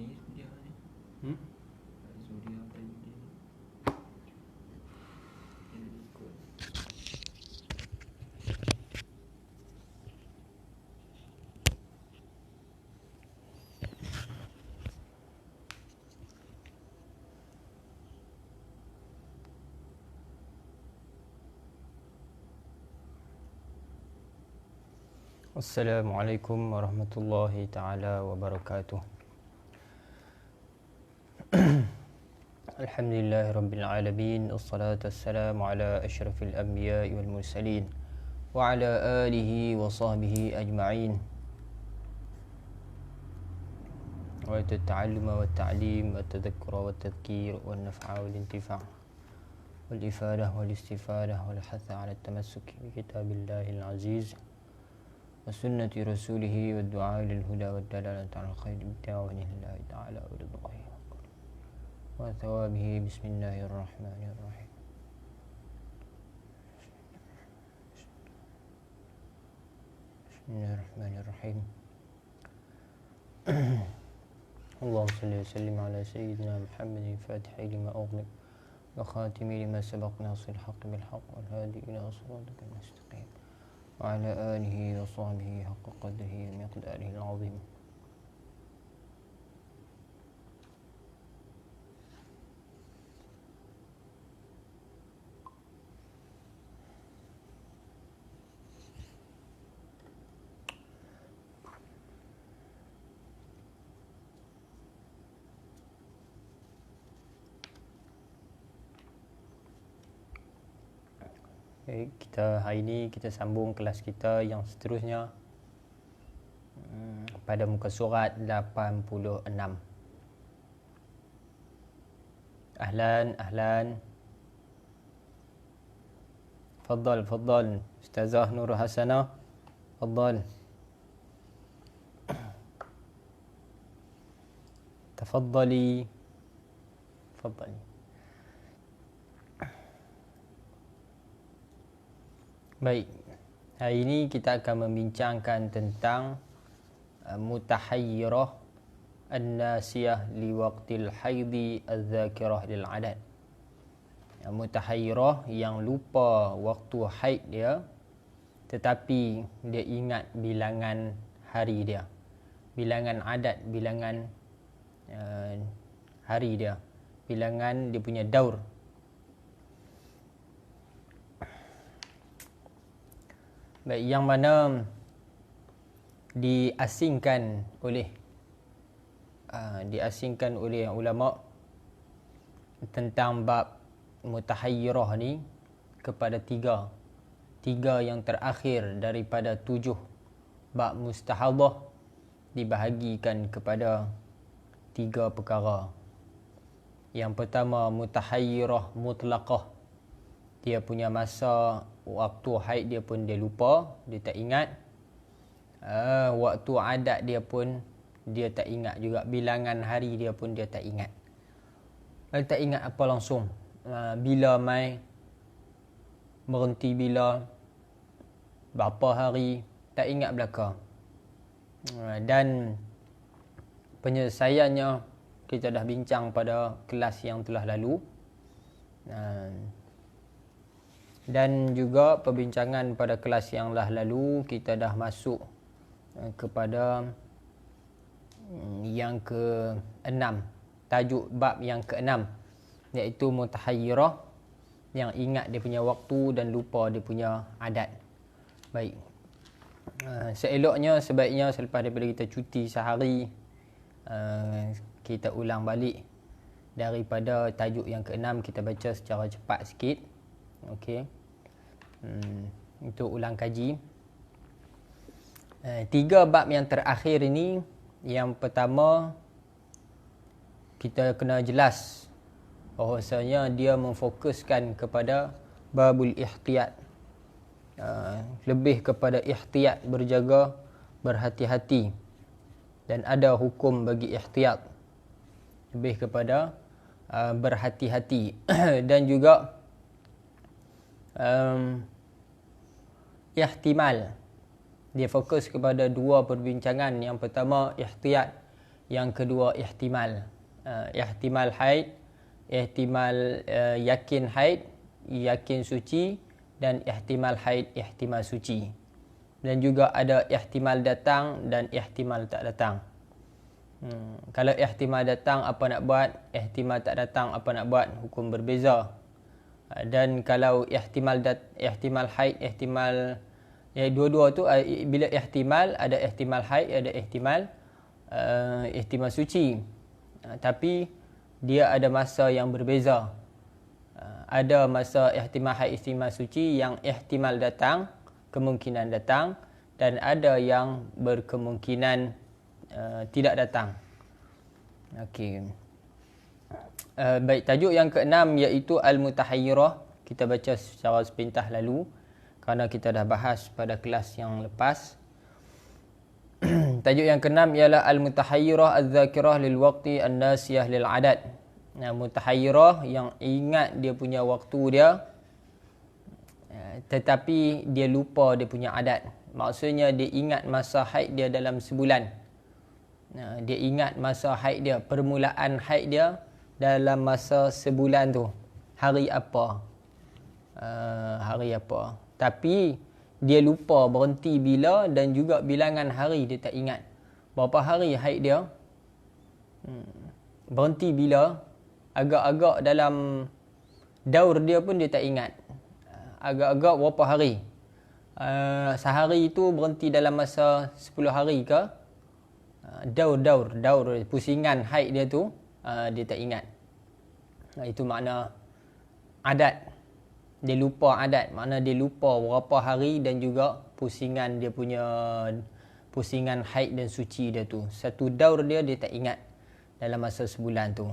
Suria ni. Suria apa dia? Dia ikut. Assalamualaikum warahmatullahi ta'ala wabarakatuh. Alhamdulillahi rabbil alamin. Assalatu wassalamu ala asyrafil anbiya'i wal mursalin wa ala alihi wa sahbihi ajma'in. Wa ta'alluma wa ta'lim wa tadhakkura wa tadhkir wa naf'a wal intifa' wal ifadah wal istifadah wal hatha ala tamassuki bi kitabillahil aziz وسنة رسوله والدعاء للهدى والدلالة على الخير بتعاون الله تعالى ورضاه وثوابه. بسم الله الرحمن الرحيم. بسم الله الرحمن الرحيم. اللهم صل وسلم على سيدنا محمد الفاتح لما أغلق وخاتم لما سبق ناصر الحق بالحق والهادي إلى صراطك المستقيم وعلى آله وصحبه حق قدره ومقداره العظيم. Kita hari ini kita sambung kelas kita yang seterusnya pada muka surat 86. Ahlan. Faddal Ustazah Nur Hasanah. Faddal. Tafaddali. Baik, hari ini kita akan membincangkan tentang mutahayyirah an-nasiyah li waqtil haidi az-zakirah lil adad. Mutahayyirah yang lupa waktu haid dia tetapi dia ingat bilangan hari dia, bilangan adat, bilangan hari dia, bilangan dia punya daur. Baik, yang mana diasingkan oleh ulama tentang bab mutahayyirah ni kepada tiga yang terakhir daripada 7 bab mustahadah dibahagikan kepada 3 perkara. Yang pertama, mutahayyirah mutlaqah. Dia punya masa waktu haid dia pun dia lupa, dia tak ingat. Waktu adat dia pun dia tak ingat juga. Bilangan hari dia pun dia tak ingat. Dia tak ingat apa langsung. Bila mai, berhenti bila, berapa hari, tak ingat belaka. Dan penyelesaiannya kita dah bincang pada kelas yang telah lalu. Dan juga perbincangan pada kelas yang lalu kita dah masuk kepada yang ke-6, tajuk bab yang ke-6, iaitu mutahayyirah yang ingat dia punya waktu dan lupa dia punya adat. Baik, sebaiknya selepas daripada kita cuti sehari, kita ulang balik daripada tajuk yang ke-6, kita baca secara cepat sikit. Okey. Untuk ulang kaji. 3 bab yang terakhir ini, yang pertama kita kena jelas bahawasanya dia memfokuskan kepada babul ihtiyat, lebih kepada ihtiyat, berjaga, berhati-hati, dan ada hukum bagi ihtiyat, lebih kepada berhati-hati. Dan juga ihtimal, dia fokus kepada 2 perbincangan. Yang pertama, ihtiyat yang kedua ihtimal. Ihtimal haid, ihtimal yakin haid, yakin suci, dan ihtimal haid, ihtimal suci. Dan juga ada ihtimal datang dan ihtimal tak datang. Kalau ihtimal datang apa nak buat, ihtimal tak datang apa nak buat, hukum berbeza. Dan kalau ihtimal haid, ihtimal dua-dua tu bila ihtimal, ada ihtimal haid, ada ihtimal suci. Tapi dia ada masa yang berbeza. Ada masa ihtimal haid, ihtimal suci yang ihtimal datang, kemungkinan datang, dan ada yang berkemungkinan tidak datang. Okey. Baik, tajuk yang keenam iaitu al-mutahayyirah. Kita baca secara sepintas lalu kerana kita dah bahas pada kelas yang lepas. Tajuk yang keenam ialah al-mutahayyirah az-zakirah lil waqti an-nasiyah lil adad. Mutahayyirah yang ingat dia punya waktu dia tetapi dia lupa dia punya adat. Maksudnya dia ingat masa haid dia dalam sebulan. Dia ingat masa haid dia, permulaan haid dia dalam masa sebulan tu. Hari apa? Hari apa? Tapi dia lupa berhenti bila dan juga bilangan hari dia tak ingat. Berapa hari haid dia? Berhenti bila? Agak-agak dalam daur dia pun dia tak ingat. Agak-agak berapa hari? Sehari itu berhenti dalam masa 10 hari ke? Daur pusingan haid dia tu dia tak ingat. Itu makna adat. Dia lupa adat, makna dia lupa berapa hari dan juga pusingan dia punya pusingan haid dan suci dia tu. Satu daur dia tak ingat dalam masa sebulan tu.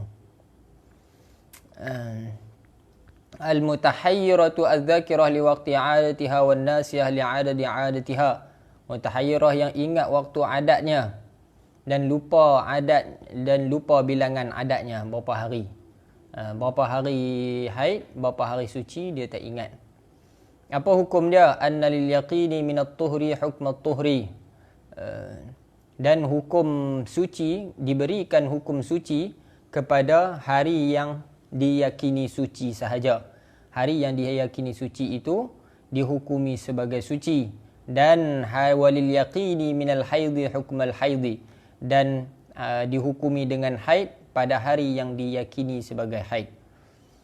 Al-mutahayyiratu az-zakirah li waqti 'adatiha wan nasiyah li 'adadi 'adatiha. Mutahayyirah yang ingat waktu adatnya dan lupa adat dan lupa bilangan adatnya berapa hari. Berapa hari haid, berapa hari suci dia tak ingat. Apa hukum dia? Anna lil yaqini min at-tuhri hukm at-tuhri. Dan hukum suci, diberikan hukum suci kepada hari yang diyakini suci sahaja. Hari yang diyakini suci itu dihukumi sebagai suci. Dan walil yaqini minal haidhi hukmal haidhi. Dan dihukumi dengan haid pada hari yang diyakini sebagai haid.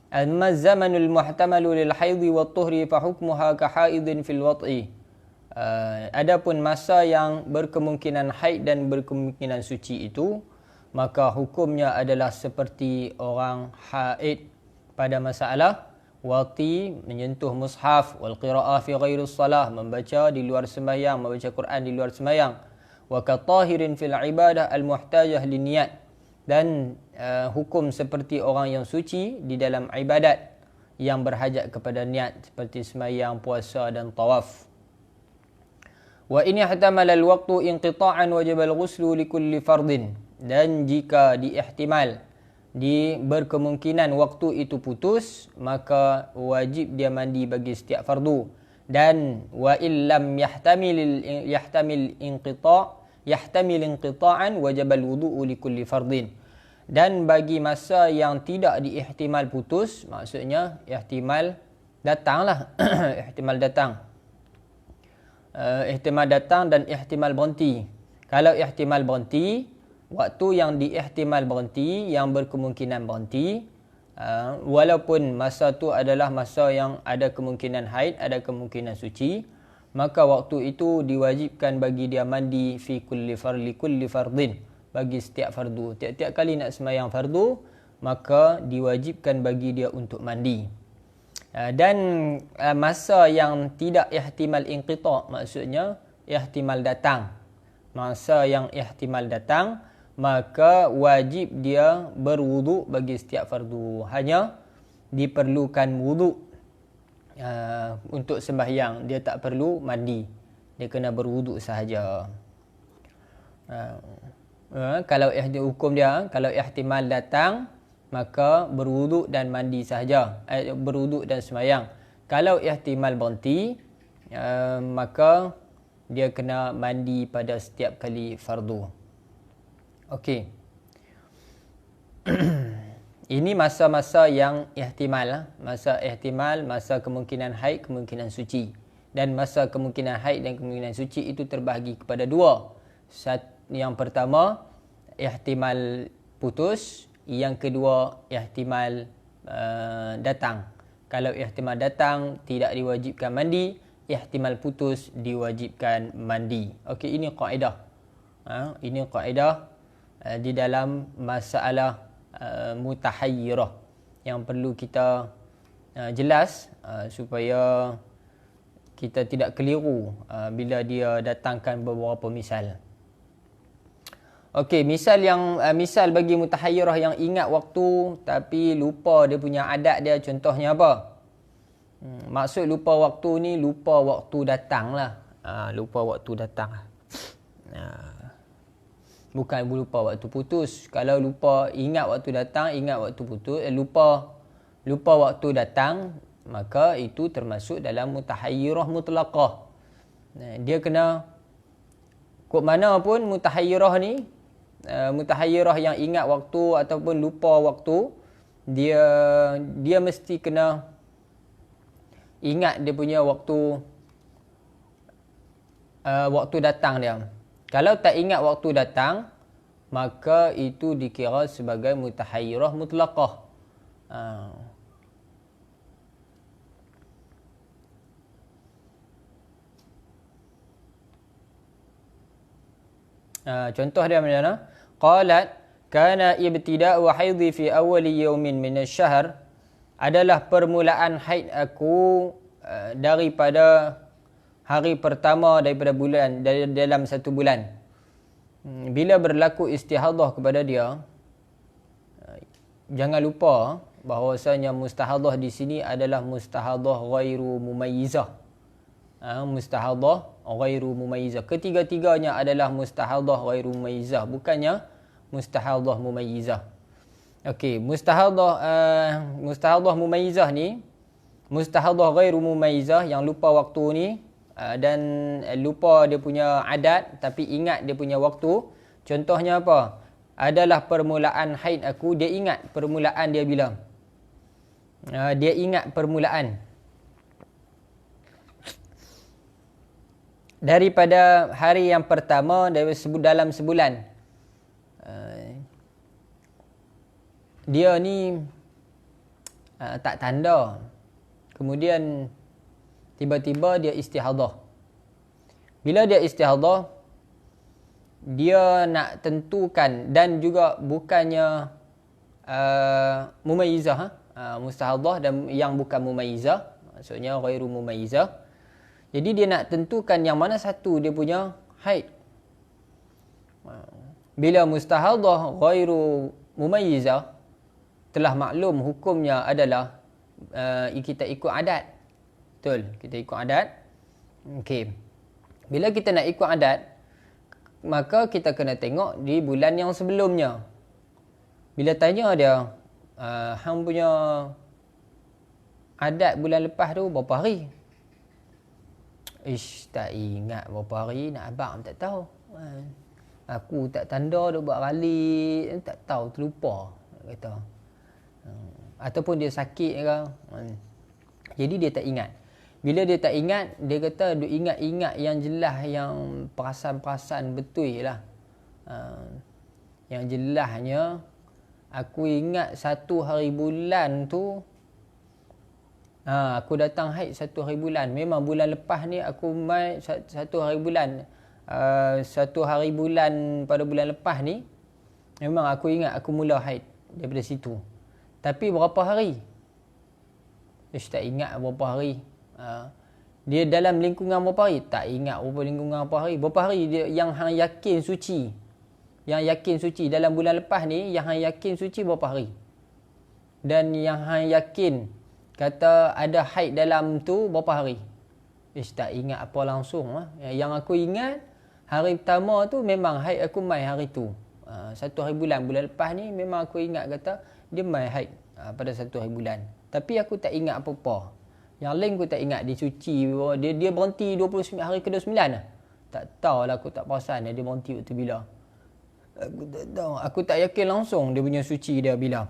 Amma zamanul muhtamalu lil haidhi wat tuhri fa hukmuha ka haidin fil wat'i. Adapun masa yang berkemungkinan haid dan berkemungkinan suci itu, maka hukumnya adalah seperti orang haid pada masalah wati, menyentuh mushaf, wal qira'ah fi ghairi shalah, membaca di luar sembahyang, membaca Quran di luar sembahyang, wa ka tahirin fil ibadah al muhtajah liniyat, dan hukum seperti orang yang suci di dalam ibadat yang berhajat kepada niat seperti sembahyang, puasa dan tawaf. Wa in ihtamala al waqtu inqita'an wajib al ghuslu li kulli fardin. Dan jika diihtimal, berkemungkinan waktu itu putus, maka wajib dia mandi bagi setiap fardu. Dan wa illam yahtamil inqita'an wajib al-wudu'u li kulli fardin. Dan bagi masa yang tidak diihtimal putus, maksudnya ihtimal datanglah. Ihtimal datang. Ihtimal datang dan ihtimal berhenti. Kalau ihtimal berhenti, waktu yang diihtimal berhenti, yang berkemungkinan berhenti, walaupun masa tu adalah masa yang ada kemungkinan haid, ada kemungkinan suci, maka waktu itu diwajibkan bagi dia mandi fi kulli fardin, bagi setiap fardu. Tiap-tiap kali nak sembahyang fardu, maka diwajibkan bagi dia untuk mandi. Dan masa yang tidak ihtimal inqita', maksudnya ihtimal datang. Masa yang ihtimal datang, maka wajib dia berwuduk bagi setiap fardu. Hanya diperlukan wuduk untuk sembahyang. Dia tak perlu mandi. Dia kena berwuduk sahaja. Kalau hukum dia, kalau ihtimal datang, maka berwuduk dan mandi sahaja. Berwuduk dan sembahyang. Kalau ihtimal berhenti, maka dia kena mandi pada setiap kali fardu. Okey. Ini masa-masa yang ihtimal. Masa ihtimal, masa kemungkinan haid, kemungkinan suci. Dan masa kemungkinan haid dan kemungkinan suci itu terbahagi kepada dua. Yang pertama, ihtimal putus. Yang kedua, ihtimal datang. Kalau ihtimal datang, tidak diwajibkan mandi. Ihtimal putus, diwajibkan mandi. Okey, ini kaedah. Ini kaedah di dalam masalah mutahayyirah yang perlu kita jelas supaya kita tidak keliru bila dia datangkan beberapa misal. Okey, misal bagi mutahayyirah yang ingat waktu tapi lupa dia punya adat dia, contohnya apa? Maksud lupa waktu ni lupa waktu datang lah. Lupa waktu datang. Bukan lupa waktu putus. Kalau lupa ingat waktu datang, ingat waktu putus, lupa waktu datang, maka itu termasuk dalam mutahayyirah mutlaqah. Dia kena kok mana pun mutahayyirah ni, mutahayyirah yang ingat waktu ataupun lupa waktu, dia mesti kena ingat dia punya waktu datang dia. Kalau tak ingat waktu datang, maka itu dikira sebagai mutahayyirah mutlaqah. Contoh dia macam mana? Qalat kana ibtida'u haidhi fi awwali yawmin min asy-syahr, adalah permulaan haid aku daripada hari pertama daripada bulan, dalam satu bulan. Bila berlaku istihadah kepada dia, jangan lupa bahawasanya mustahadah di sini adalah mustahadah ghairu mumayyizah. Mustahadah ghairu mumayyizah. Ketiga-tiganya adalah mustahadah ghairu mumayyizah, bukannya mustahadah mumayyizah. Okey, mustahadah mumayyizah ni, mustahadah ghairu mumayyizah yang lupa waktu ni, dan lupa dia punya adat tapi ingat dia punya waktu. Contohnya apa? Adalah permulaan haid aku, dia ingat permulaan dia bila. Dia ingat permulaan. Daripada hari yang pertama dalam sebulan. Dia ni tak tanda. Kemudian tiba-tiba dia istihadah. Bila dia istihadah, dia nak tentukan, dan juga bukannya mumayyizah, mustahadah dan yang bukan mumayyizah, maksudnya ghairu mumayyizah. Jadi dia nak tentukan yang mana satu dia punya haid. Bila mustahadah ghairu mumayyizah, telah maklum hukumnya adalah kita ikut adat. Betul, kita ikut adat. Okey. Bila kita nak ikut adat, maka kita kena tengok di bulan yang sebelumnya. Bila tanya dia, hang punya adat bulan lepas tu berapa hari? Tak ingat berapa hari, nak abang tak tahu. Aku tak tanda dah buat kali, tak tahu, terlupa, kata. Ataupun dia sakit ke. Jadi dia tak ingat. Bila dia tak ingat, dia kata dia ingat-ingat yang jelas, yang perasan-perasan betul lah. Yang jelasnya, aku ingat satu hari bulan tu, aku datang haid satu hari bulan. Memang bulan lepas ni aku mai satu hari bulan. Satu hari bulan pada bulan lepas ni, memang aku ingat aku mula haid daripada situ. Tapi berapa hari? Dia tak ingat berapa hari. Dia dalam lingkungan berapa hari? Tak ingat lingkungan berapa hari. Berapa hari dia yang hang yakin suci? Yang yakin suci dalam bulan lepas ni, yang hang yakin suci berapa hari? Dan yang hang yakin kata ada haid dalam tu berapa hari? Dia tak ingat apa langsung lah. Yang aku ingat, hari pertama tu memang haid aku mai hari tu. Satu hari bulan lepas ni memang aku ingat kata dia mai haid pada satu hari bulan. Tapi aku tak ingat apa-apa. Yang lain aku tak ingat dia suci, dia berhenti 29 hari ke-29 lah. Tak tahulah, aku tak perasan dia berhenti waktu bila. Aku tak tahu. Aku tak yakin langsung dia punya suci dia bila.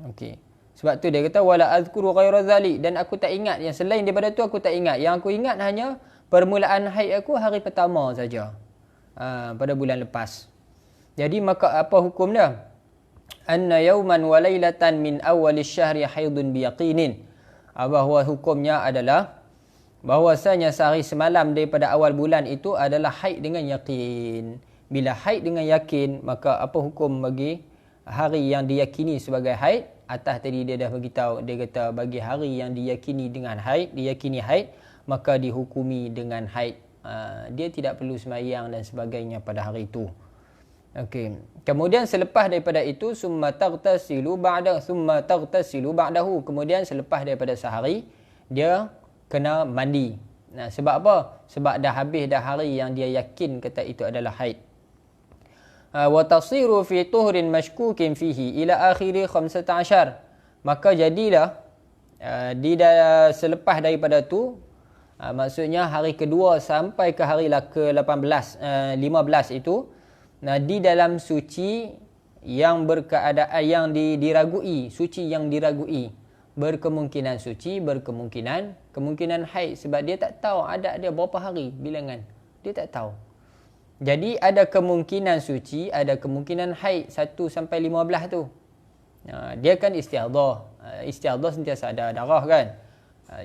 Okey. Sebab tu dia kata wala azkuru ghaira zalik, dan aku tak ingat yang selain daripada tu aku tak ingat. Yang aku ingat hanya permulaan haid aku hari pertama saja. Pada bulan lepas. Jadi maka apa hukum dia? Anna yawman wa laylatan min awwal asy-syahri haidun biyaqinin. Bahawa hukumnya adalah bahwasanya sehari semalam daripada awal bulan itu adalah haid dengan yakin. Bila haid dengan yakin, maka apa hukum bagi hari yang diyakini sebagai haid? Atas tadi dia dah beritahu, dia kata bagi hari yang diyakini dengan haid, diyakini haid, maka dihukumi dengan haid. Dia tidak perlu sembahyang dan sebagainya pada hari itu. Okey. Kemudian selepas daripada itu summa taghtasilu ba'dahu. Kemudian selepas daripada sehari dia kena mandi. Nah, sebab apa? Sebab dah habis dah hari yang dia yakin kata itu adalah haid. Wa tasiru fi tuhrin mashkukin fihi ila akhiri 15. Maka jadilah selepas daripada tu, maksudnya hari kedua sampai ke hari ke-18 15 itu, di dalam suci yang berkeadaan yang diragui, suci yang diragui, berkemungkinan suci, kemungkinan haid, sebab dia tak tahu ada dia berapa hari bilangan, dia tak tahu. Jadi ada kemungkinan suci, ada kemungkinan haid 1 sampai 15 tu. Dia kan istihadhah. Istihadhah sentiasa ada darah kan.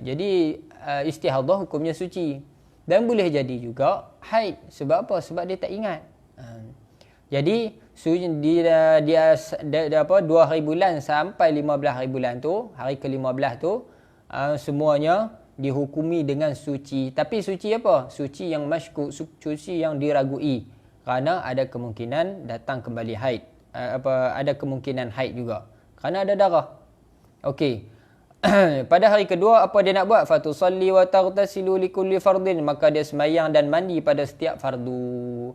Jadi istihadhah hukumnya suci. Dan boleh jadi juga haid. Sebab apa? Sebab dia tak ingat. Jadi dia 2 hari bulan sampai 15 hari bulan tu, hari ke-15 tu, semuanya dihukumi dengan suci. Tapi suci apa? Suci yang masykuk, suci yang diragui. Kerana ada kemungkinan datang kembali haid. Ada kemungkinan haid juga. Kerana ada darah. Okey. Pada hari kedua apa dia nak buat? Fatusalli wa taghtasilu likulli fardin. Maka dia sembahyang dan mandi pada setiap fardu.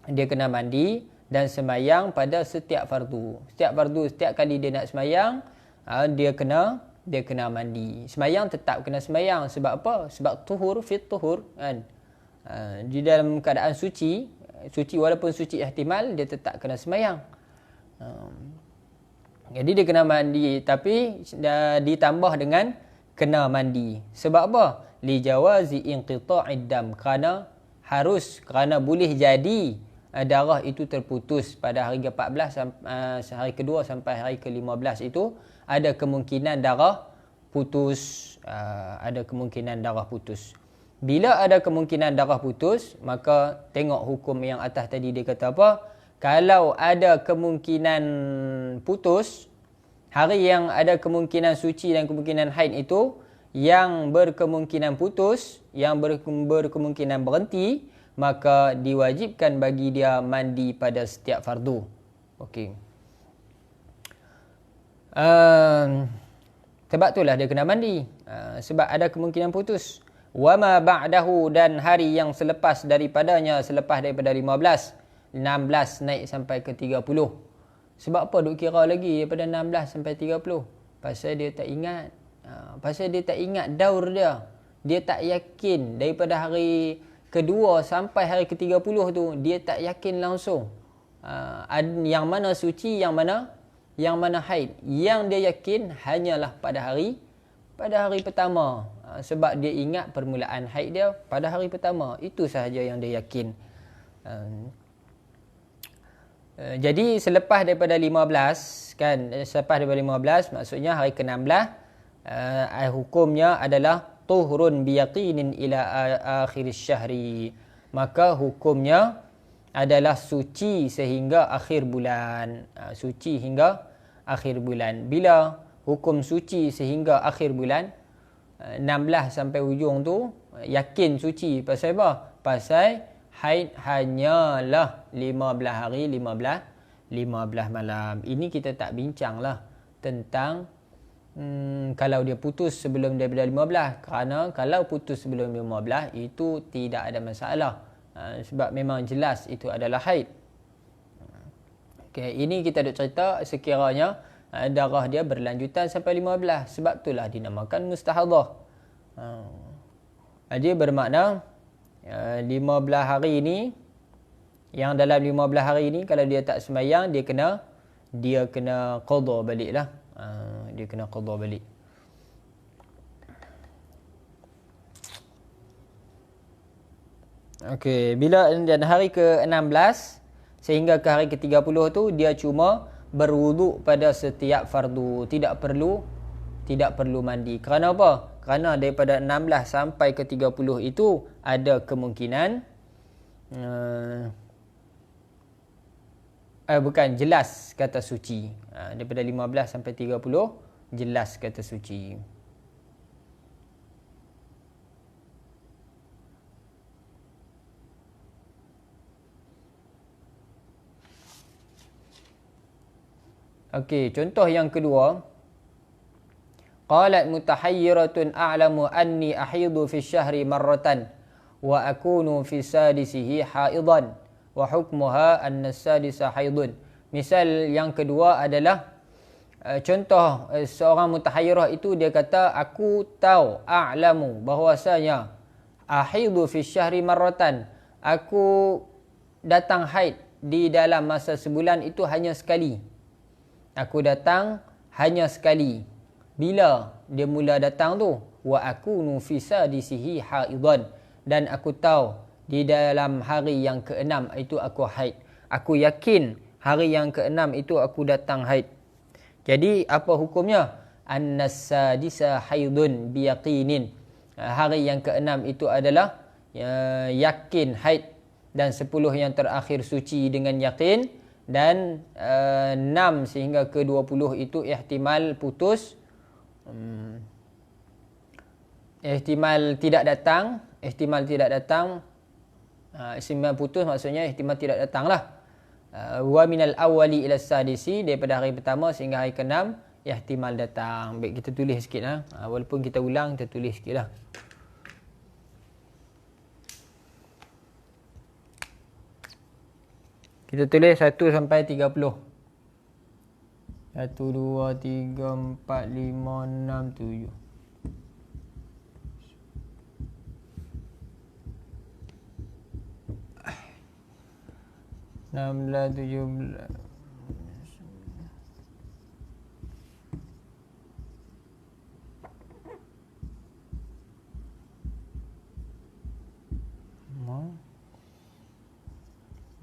Dia kena mandi dan sembahyang pada setiap fardu. Setiap kali dia nak sembahyang, dia kena mandi. Sembahyang tetap kena sembahyang. Sebab apa? Sebab tuhur fit tuhur kan. Di dalam keadaan suci walaupun suci ihtimal, dia tetap kena sembahyang. Jadi dia kena mandi, tapi ditambah dengan kena mandi. Sebab apa? Li jawazi inqita'id dam. Kerana boleh jadi darah itu terputus pada hari ke-14 hari kedua sampai hari ke-15 itu. Ada kemungkinan darah putus. Bila ada kemungkinan darah putus, maka tengok hukum yang atas tadi dia kata apa? Kalau ada kemungkinan putus, hari yang ada kemungkinan suci dan kemungkinan haid itu, yang berkemungkinan putus, yang berkemungkinan berhenti, maka diwajibkan bagi dia mandi pada setiap fardu. Okey. Sebab itulah dia kena mandi. Sebab ada kemungkinan putus. Wa ma ba'dahu, dan hari yang selepas daripadanya, selepas daripada 16 naik sampai ke 30. Sebab apa duk kira lagi daripada 16 sampai 30? Pasal dia tak ingat. Pasal dia tak ingat daur dia. Dia tak yakin daripada hari kedua sampai hari ke-30 tu, dia tak yakin langsung. Yang mana suci, yang mana haid. Yang dia yakin hanyalah pada hari pertama. Sebab dia ingat permulaan haid dia pada hari pertama. Itu sahaja yang dia yakin. Jadi selepas daripada 15 kan, maksudnya hari ke-16, hukumnya adalah tuhurun biyaqinin ila akhir syahri. Maka hukumnya adalah suci sehingga akhir bulan. Suci hingga akhir bulan. Bila hukum suci sehingga akhir bulan, 16 sampai hujung tu yakin suci. Pasal apa? Pasal haid hanyalah 15 hari 15 malam. Ini kita tak bincang lah tentang kalau dia putus sebelum daripada 15. Kerana kalau putus sebelum 15 itu tidak ada masalah. Sebab memang jelas itu adalah haid. Okay, ini kita nak cerita sekiranya darah dia berlanjutan sampai 15. Sebab itulah dinamakan mustahadhah. Dia bermakna 15 hari ini Yang dalam 15 hari ni kalau dia tak sembahyang, dia kena qada balik lah. Dia kena qada balik. Okey, bila dan hari ke-16 sehingga ke hari ke-30 tu dia cuma berwuduk pada setiap fardu, tidak perlu mandi. Kerana apa? Kerana daripada 16 sampai ke 30 itu ada kemungkinan bukan jelas kata suci. Daripada 15 sampai 30 jelas kata suci. Okey, contoh yang kedua. Qalat mutahayyiratun a'lamu anni ahidu fi syahri marratan wa akunu fi sadisihi haidan wa hukmuha anna sadisa haidun. Misal yang kedua adalah contoh seorang mutahayyirah itu dia kata aku tahu a'lamu bahwasanya ahidu fi syahri marratan, aku datang haid di dalam masa sebulan itu hanya sekali. Aku datang hanya sekali. Bila dia mula datang tu? Wa akunu fi sadisihi haidan. Dan aku tahu di dalam hari yang ke-6 itu aku haid. Aku yakin hari yang ke-6 itu aku datang haid. Jadi apa hukumnya? Annas sadisa haidun biyaqinin. Hari yang ke-6 itu adalah yakin haid. Dan 10 yang terakhir suci dengan yakin. Dan 6 sehingga ke 20 itu ihtimal putus, ihtimal tidak datang, ihtimal putus maksudnya ihtimal tidak datang lah. Wa minal awwali ila sadisi, daripada hari pertama sehingga hari ke-6 ihtimal datang. Baik, kita tulis sikit lah. Walaupun kita ulang, kita tulis sikit lah. Kita tulis 1 sampai 30. 1, 2, 3, 4, 5, 6, 7. 16, 17.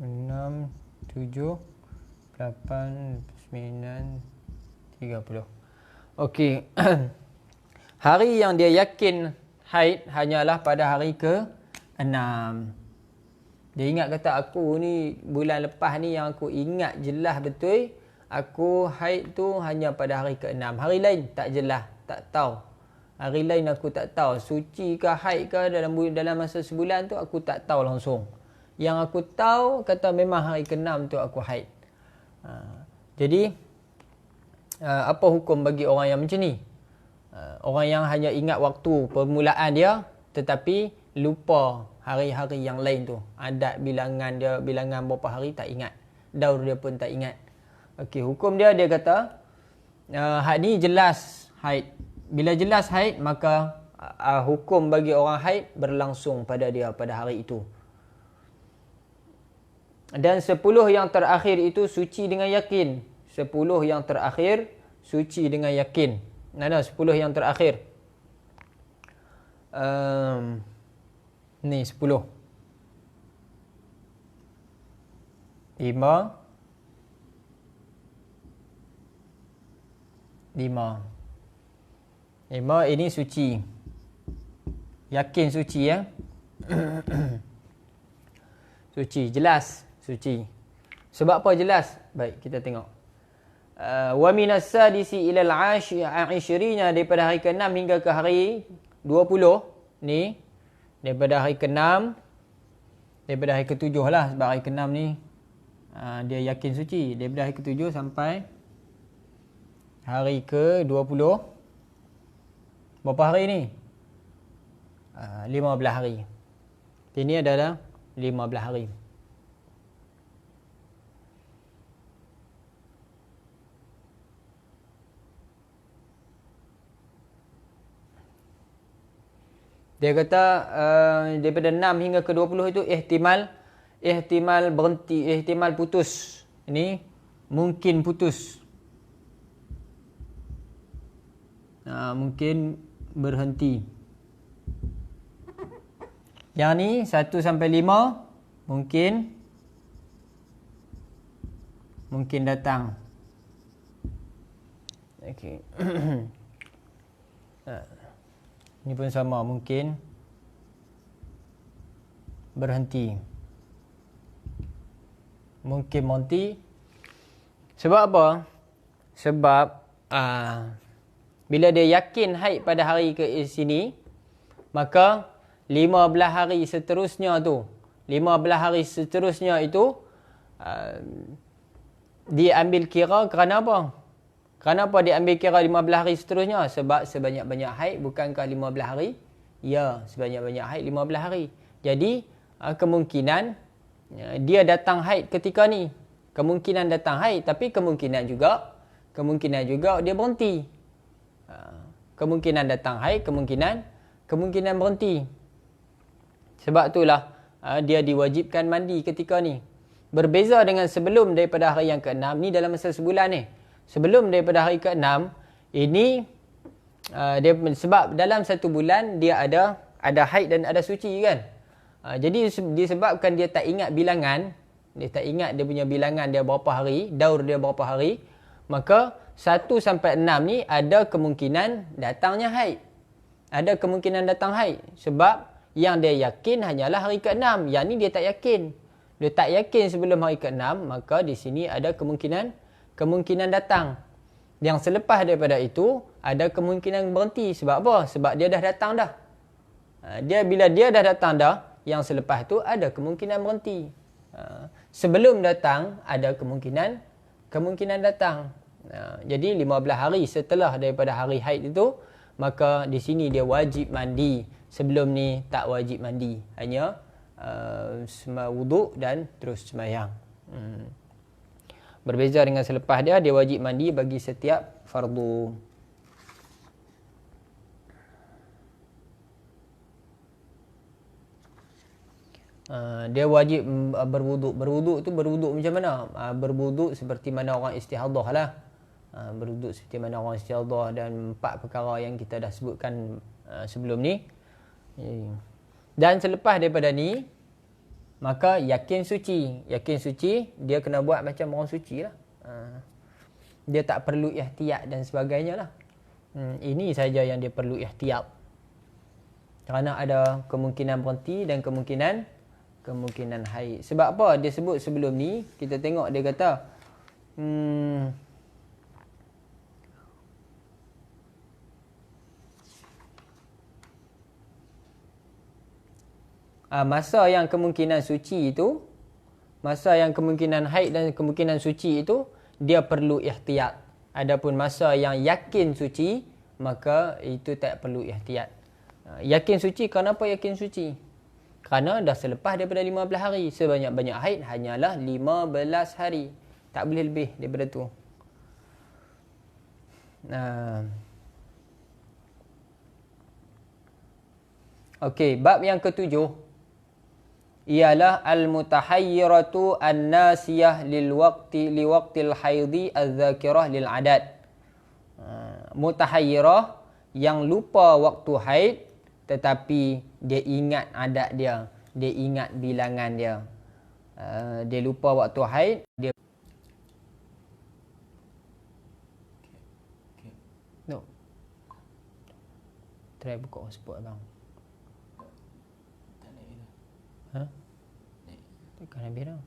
Enam, 7, 8, 9, 30. Okey. Hari yang dia yakin haid hanyalah pada hari ke-6. Dia ingat kata aku ni bulan lepas ni yang aku ingat jelas betul aku haid tu hanya pada hari ke-6. Hari lain tak jelas, tak tahu. Hari lain aku tak tahu suci ke haid ke dalam masa sebulan tu aku tak tahu langsung. Yang aku tahu kata memang hari ke-6 tu aku haid. Jadi apa hukum bagi orang yang macam ni? Orang yang hanya ingat waktu permulaan dia tetapi lupa hari-hari yang lain tu. Adat bilangan dia, bilangan berapa hari tak ingat. Daur dia pun tak ingat. Okey, hukum dia kata had ni jelas haid. Bila jelas haid maka hukum bagi orang haid berlangsung pada dia pada hari itu. Dan 10 yang terakhir itu suci dengan yakin. 10 yang terakhir suci dengan yakin. Mana 10 yang terakhir? Ni 10. 5. 5 ini suci. Yakin suci ya. Suci, jelas suci. Sebab apa jelas? Baik, kita tengok. Wa minas sadisi ila al-'ashrina, daripada hari ke-6 hingga ke hari 20 ni, daripada hari ke-6 daripada hari ke-7 lah, sebab hari ke-6 ni dia yakin suci. Daripada hari ke-7 sampai hari ke-20 berapa hari ni? 15 hari. Ini adalah 15 hari. Dia kata daripada 6 hingga ke 20 itu ihtimal ihtimal berhenti, ihtimal putus. Ini mungkin putus. Mungkin berhenti. Yang ni 1 sampai 5 mungkin datang. Okey. Ini pun sama, mungkin berhenti. Mungkin berhenti. Sebab apa? Sebab bila dia yakin haid pada hari ke sini, maka 15 hari seterusnya tu, 15 hari seterusnya itu dia ambil kira kerana apa? Kenapa dia ambil kira 15 hari seterusnya? Sebab sebanyak-banyak haid bukankah 15 hari? Ya, sebanyak-banyak haid 15 hari. Jadi, kemungkinan dia datang haid ketika ni. Kemungkinan datang haid, tapi kemungkinan juga dia berhenti. Kemungkinan datang haid, kemungkinan berhenti. Sebab itulah dia diwajibkan mandi ketika ni. Berbeza dengan sebelum daripada hari yang ke-6. Ni dalam masa sebulan ni. Sebelum daripada hari ke-6, ini sebab dalam satu bulan dia ada haid dan ada suci kan. Jadi disebabkan dia tak ingat bilangan, dia tak ingat dia punya bilangan dia berapa hari, daur dia berapa hari, maka 1 sampai 6 ni ada kemungkinan datangnya haid. Ada kemungkinan datang haid. Sebab yang dia yakin hanyalah hari ke-6. Yang ni dia tak yakin. Dia tak yakin sebelum hari ke-6, maka di sini ada kemungkinan datang. Yang selepas daripada itu, ada kemungkinan berhenti. Sebab apa? Sebab dia dah datang dah. Bila dia dah datang dah, yang selepas itu ada kemungkinan berhenti. Sebelum datang, ada kemungkinan datang. Jadi 15 hari setelah daripada hari haid itu, maka di sini dia wajib mandi. Sebelum ni tak wajib mandi. Hanya wuduk dan terus sembahyang. Berbeza dengan selepas dia wajib mandi bagi setiap fardu. Dia wajib berwuduk. Berwuduk tu berwuduk macam mana? Berwuduk seperti mana orang istihadah lah. Berwuduk seperti mana orang istihadah dan 4 perkara yang kita dah sebutkan sebelum ni. Dan selepas daripada ni, maka yakin suci. Yakin suci, dia kena buat macam orang suci lah. Dia tak perlu ihtiyat dan sebagainya lah. Ini saja yang dia perlu ihtiyat. Kerana ada kemungkinan berhenti dan kemungkinan haid. Sebab apa dia sebut sebelum ni? Kita tengok dia kata, masa yang kemungkinan suci itu, masa yang kemungkinan haid dan kemungkinan suci itu, dia perlu ihtiyat. Adapun masa yang yakin suci, maka itu tak perlu ihtiyat. Yakin suci, kenapa yakin suci? Kerana dah selepas daripada 15 hari. Sebanyak-banyak haid hanyalah 15 hari. Tak boleh lebih daripada tu. Okey, bab yang ke-7 ialah al-mutahayyiratu an-nasiyah liwaqtil haidhi az-zakirah lil adad. Mutahayyirah yang lupa waktu haid tetapi dia ingat adat dia, dia ingat bilangan dia. Dia lupa waktu haid, dia no. Try buka hotspot abang. Ha? Tekan habis dah.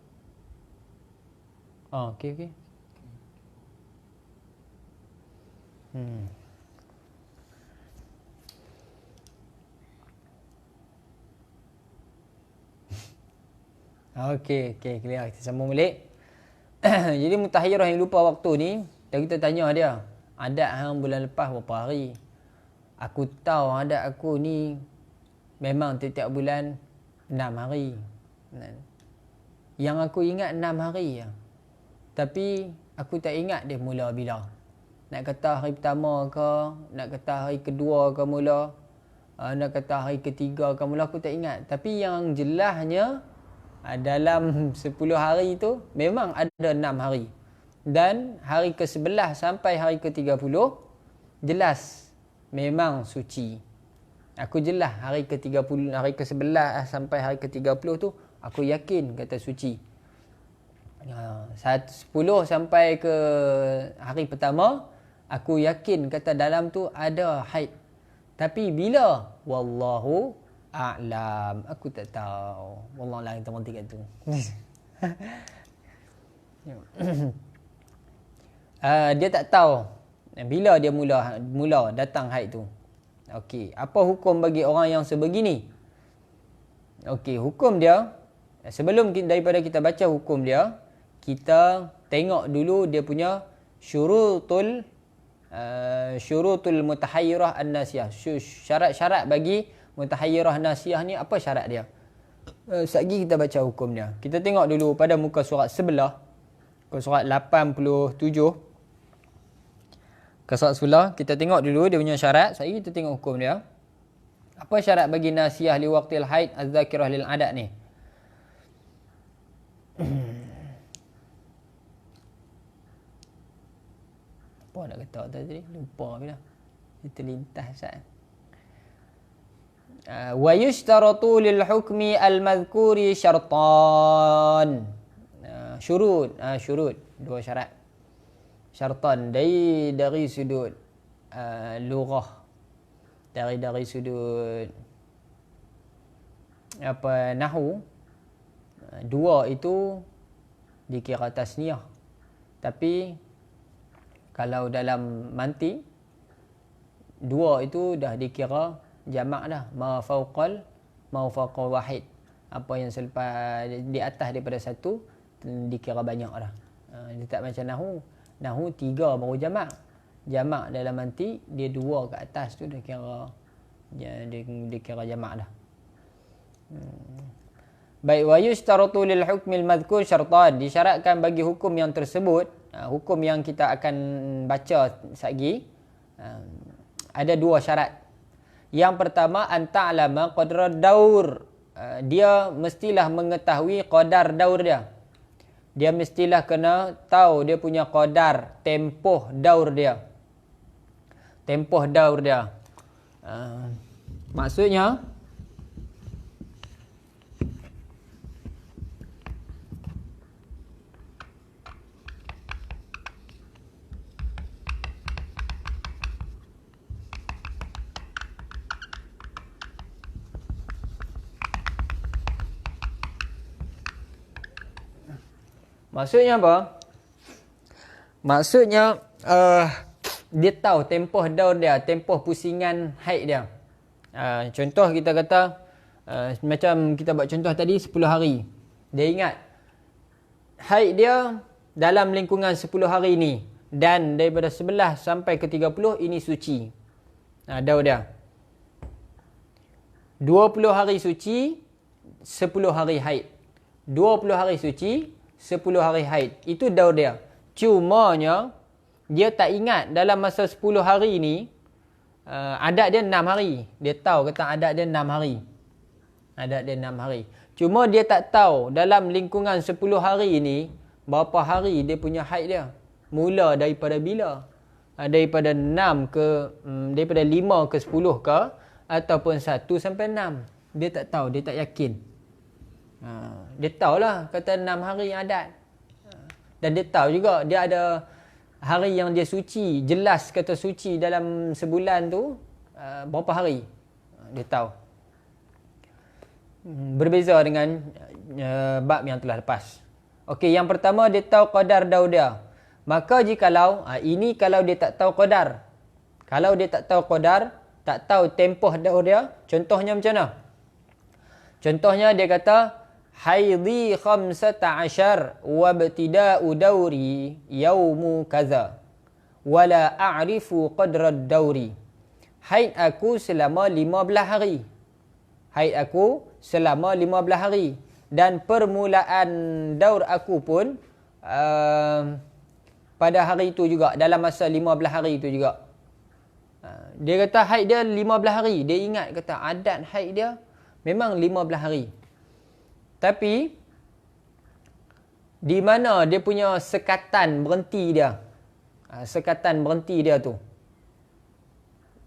Okey. Okey, clear. Kita sambung balik. Jadi mutahayyirah yang lupa waktu ni, kita tanya dia, adat hang bulan lepas berapa hari? Aku tahu adat aku ni memang tiap-tiap bulan 6 hari. Yang aku ingat 6 hari je. Tapi aku tak ingat dia mula bila. Nak kata hari pertama ke, nak kata hari kedua ke mula, nak kata hari ketiga ke mula, aku tak ingat. Tapi yang jelasnya dalam 10 hari tu memang ada 6 hari. Dan hari ke-11 sampai hari ke-30 jelas memang suci. Aku jelas hari ke-30, hari ke-11 sampai hari ke-30 tu aku yakin kata suci. 10 sampai ke hari pertama aku yakin kata dalam tu ada haid. Tapi bila? Wallahu a'lam. Aku tak tahu. Wallahu a'lam kita berhenti kat tu. Dia tak tahu bila dia mula datang haid tu. Okey, apa hukum bagi orang yang sebegini? Okey, hukum dia, daripada kita baca hukum dia, kita tengok dulu dia punya syurutul mutahayyirah an-nasiyah. Syarat-syarat bagi mutahayyirah nasiyah ni, apa syarat dia? Sekejap kita baca hukum dia. Kita tengok dulu pada muka surat sebelah, muka surat 87. Muka surat sebelah, kita tengok dulu dia punya syarat. Sekejap kita tengok hukum dia. Apa syarat bagi nasiyah li waqtil haid az-zakirah lil adat ni? Apa nak kata tadi? Lupa bila. Itu lintas Ustaz. Wa yushtaratu lil hukmi al madhkuri syartan. Syurut, dua syarat. Syartan dari sudut lughah. Dari sudut nahwu. Dua itu dikira tasniyah. Tapi kalau dalam mantiq, dua itu dah dikira jamak dah. Ma fawqa wahid. Apa yang selepas di atas daripada satu dikira banyak dah. Dia tak macam nahwu. Nahwu 3 baru jamak. Jamak dalam mantiq dia 2 ke atas tu dikira jamak dah. Baik, wa yushtaratu lil hukmil madhkur syartan. Disyaratkan bagi hukum yang tersebut, hukum yang kita akan baca sekejap, ada 2 syarat. Yang pertama, anta'lama qadra daur. Dia mestilah mengetahui qadar daur dia. Dia mestilah kena tahu dia punya qadar, tempoh daur dia. Tempoh daur dia. Maksudnya, apa? Maksudnya dia tahu tempoh daur dia, tempoh pusingan haid dia. Contoh kita kata macam kita buat contoh tadi 10 hari. Dia ingat haid dia dalam lingkungan 10 hari ni, dan daripada 11 sampai ke 30 ini suci. Daur dia 20 hari suci, 10 hari haid. 20 hari suci, 10 hari haid. Itu daur dia. Cumanya dia tak ingat dalam masa 10 hari ni adat dia 6 hari. Dia tahu kata adat dia 6 hari. Adat dia 6 hari. Cuma dia tak tahu dalam lingkungan 10 hari ni berapa hari dia punya haid dia. Mula daripada bila? Daripada 5 ke 10 ke, ataupun 1 sampai 6. Dia tak tahu, dia tak yakin. Dia tahulah kata 6 hari adat. Dan dia tahu juga dia ada hari yang dia suci, jelas kata suci dalam sebulan tu berapa hari. Dia tahu. Berbeza dengan bab yang telah lepas. Okey, yang pertama dia tahu qadar daur dia. Maka jikalau ini kalau dia tak tahu qadar. Kalau dia tak tahu qadar, tak tahu tempoh daur dia, contohnya macam mana? Contohnya dia kata haidhi 15 wa ibtida'u dauri yaumu kaza wala a'rifu qadra dauri. Haid aku selama 15 hari. Haid aku selama 15 hari. Dan permulaan daur aku pun pada hari itu juga, dalam masa 15 hari itu juga. Dia kata haid dia 15 hari. Dia ingat kata adat haid dia memang 15 hari. Tapi di mana dia punya sekatan berhenti dia. Sekatan berhenti dia tu.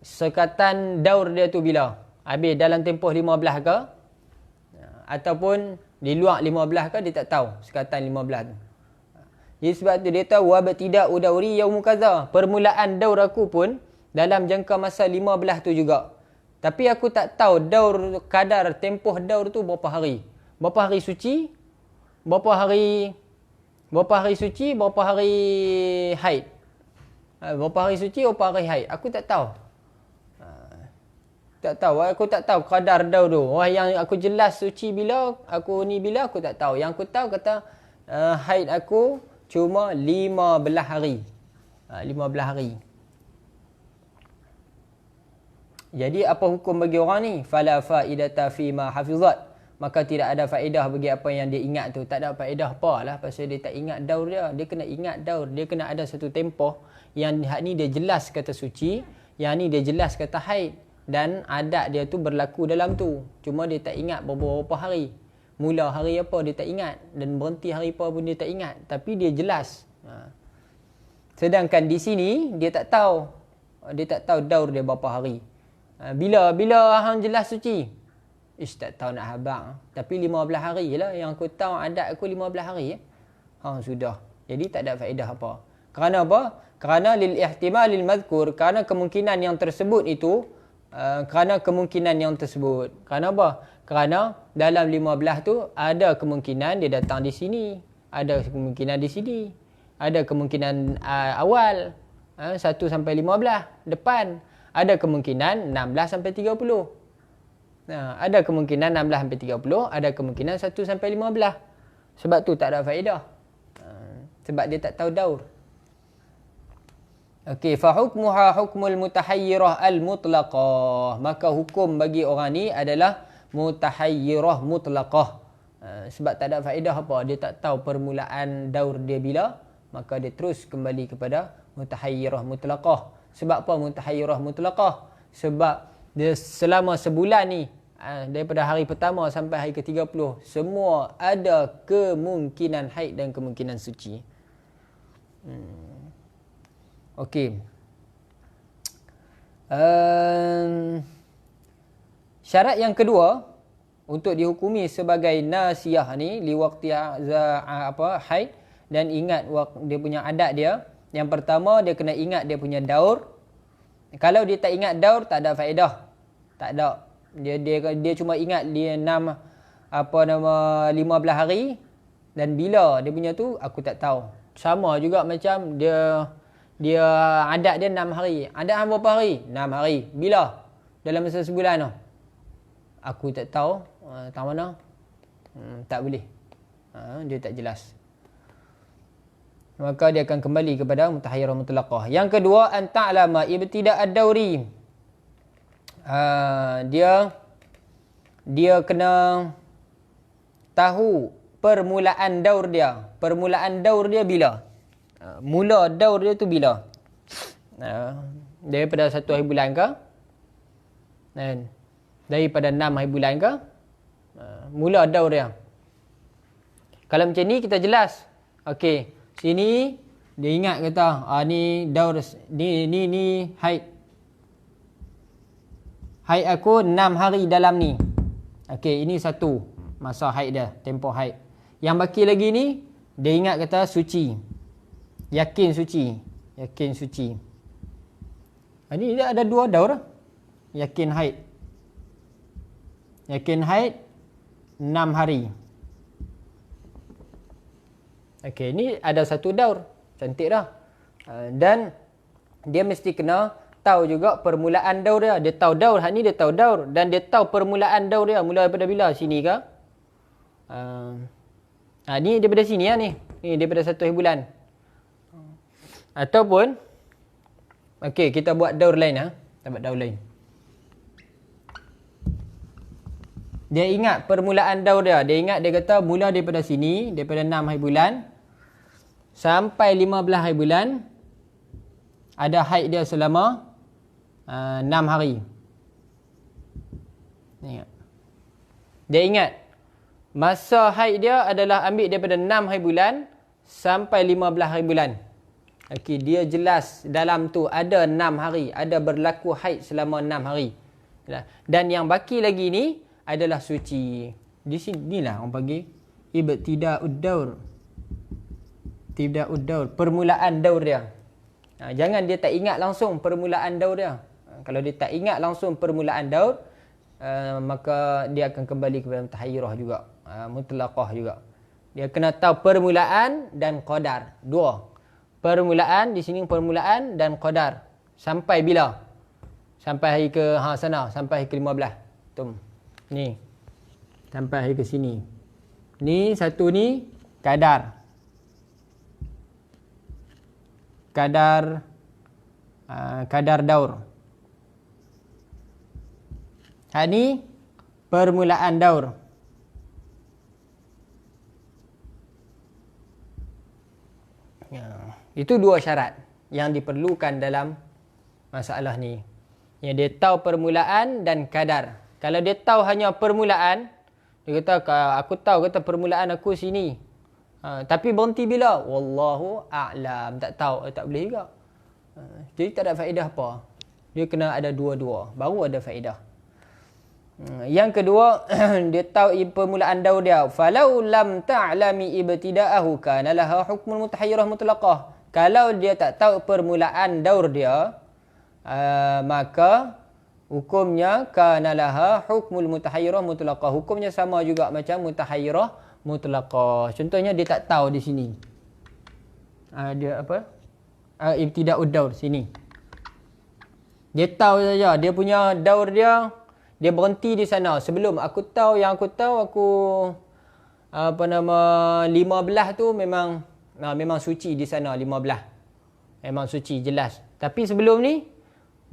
Sekatan daur dia tu bila? Habis dalam tempoh 15 ke? Ataupun di luar 15 ke, dia tak tahu sekatan 15 tu. Jadi sebab tu dia tahu wabtidak udauri yaumu kaza. Permulaan daur aku pun dalam jangka masa 15 tu juga. Tapi aku tak tahu daur kadar tempoh daur tu berapa hari. Berapa hari suci? Berapa hari suci, berapa hari haid. Berapa hari suci, berapa hari haid. Aku tak tahu. Aku tak tahu kadar daur tu. Yang aku jelas suci bila, aku ni bila, aku tak tahu. Yang aku tahu kata haid aku cuma 15 hari. 15 hari. Jadi apa hukum bagi orang ni? Fala faidata fi ma hafizat. Maka tidak ada faedah bagi apa yang dia ingat tu. Tak ada faedah apalah pasal dia tak ingat daur dia. Dia kena ingat daur. Dia kena ada satu tempoh yang hak ni dia jelas kata suci, yang ni dia jelas kata haid, dan adat dia tu berlaku dalam tu. Cuma dia tak ingat beberapa hari. Mula hari apa dia tak ingat, dan berhenti hari apa pun dia tak ingat, tapi dia jelas. Sedangkan di sini dia tak tahu. Dia tak tahu daur dia berapa hari. Bila hang jelas suci? Tak tahu nak habang. Tapi 15 hari je lah. Yang aku tahu adat aku 15 hari. Sudah. Jadi tak ada faedah apa. Kerana apa? Kerana lil ihtimal lil madhkur. Kerana kemungkinan yang tersebut itu. Kerana apa? Kerana dalam 15 tu ada kemungkinan dia datang di sini. Ada kemungkinan di sini. Ada kemungkinan awal. 1 sampai 15 depan. Ada kemungkinan 16 sampai 30. Ada kemungkinan 16 sampai 30, ada kemungkinan 1 sampai 15. Sebab tu tak ada faedah. Sebab dia tak tahu daur. Okey, fa hukmuha hukmul mutahayyirah al-mutlaqah. Maka hukum bagi orang ni adalah mutahayyirah mutlaqah. Sebab tak ada faedah apa, dia tak tahu permulaan daur dia bila, maka dia terus kembali kepada mutahayyirah mutlaqah. Sebab apa mutahayyirah mutlaqah? Sebab dia selama sebulan ni, daripada hari pertama sampai hari ke-30, semua ada kemungkinan haid dan kemungkinan suci. Okey. Syarat yang kedua untuk dihukumi sebagai nasiyah ni liwaqti haid dan ingat dia punya adat dia. Yang pertama dia kena ingat dia punya daur. Kalau dia tak ingat daur, tak ada faedah. Tak ada. Dia cuma ingat dia 15 hari dan bila dia punya tu aku tak tahu. Sama juga macam dia adat dia 6 hari. Adat hang berapa hari? 6 hari. Bila? Dalam masa sebulan tu. Aku tak tahu. Tak mana? Tak boleh. Dia tak jelas. Maka dia akan kembali kepada mutahayyirah mutlaqah. Yang kedua, an ta'lama ibtida' ad-dauri. Dia kena tahu permulaan daur dia. Permulaan daur dia bila? Mula daur dia tu bila? Daripada 1 hari bulan ke? Daripada 6 hari bulan ke? Mula daur dia. Kalau macam ni kita jelas. Okey, sini dia ingat kata ni daur ni haid. Haid aku 6 hari dalam ni. Okey, ini satu masa haid dia, tempoh haid. Yang baki lagi ni dia ingat kata suci. Yakin suci. Ini dia ada 2 daur. Yakin haid 6 hari. Okey, ni ada 1 daur. Cantik dah. Dan dia mesti kena tahu juga permulaan daur dia. Dia tahu daur, hak ni dia tahu daur dan dia tahu permulaan daur dia mula daripada bila? Sini ke? Ni daripada sini lah ni. Ni daripada 1 hari bulan. Ataupun okey, kita buat daur lain ah. Kita buat daur lain. Dia ingat permulaan daur dia. Dia ingat dia kata mula daripada sini, daripada 6 hari bulan sampai 15 hari bulan ada haid dia selama 6 hari. Dia ingat Masa haid dia adalah ambil daripada 6 hari bulan sampai 15 hari bulan. Okey, dia jelas dalam tu ada 6 hari, ada berlaku haid selama 6 hari. Dan yang baki lagi ni adalah suci. Di sini lah orang panggil ibtida'ud daur. Ibtida'ud daur, permulaan daur dia. Jangan dia tak ingat langsung permulaan daur dia. Kalau dia tak ingat langsung permulaan daur, maka dia akan kembali kepada mutahayyirah juga, mutlaqah juga. Dia kena tahu permulaan dan qadar. Dua. Permulaan di sini, permulaan dan qadar. Sampai bila? Sampai hari ke sana, sampai hari ke-15. Tum. Ni. Sampai hari ke sini. Ni satu ni kadar. Kadar daur. Ni permulaan daur. Itu dua syarat yang diperlukan dalam masalah ni. Yang dia tahu permulaan dan kadar. Kalau dia tahu hanya permulaan, dia kata aku tahu kata permulaan aku sini. Tapi berhenti bila? Wallahu a'lam. Tak tahu, tak boleh juga. Jadi tak ada faedah apa. Dia kena ada dua-dua, baru ada faedah. Yang kedua, dia tahu permulaan daur dia. Falau lam ta'lami ibtida'ahu kana laha hukmul mutahayyirah mutlaqah. Kalau dia tak tahu permulaan daur dia, maka hukumnya kana laha hukmul mutahayyirah mutlaqah. Hukumnya sama juga macam mutahayyirah mutlaqah. Contohnya dia tak tahu di sini. Dia apa? Ibtida'ud daur sini. Dia tahu saja dia punya daur dia berhenti di sana. Sebelum aku tahu aku 15 tu memang suci di sana 15. Memang suci jelas. Tapi sebelum ni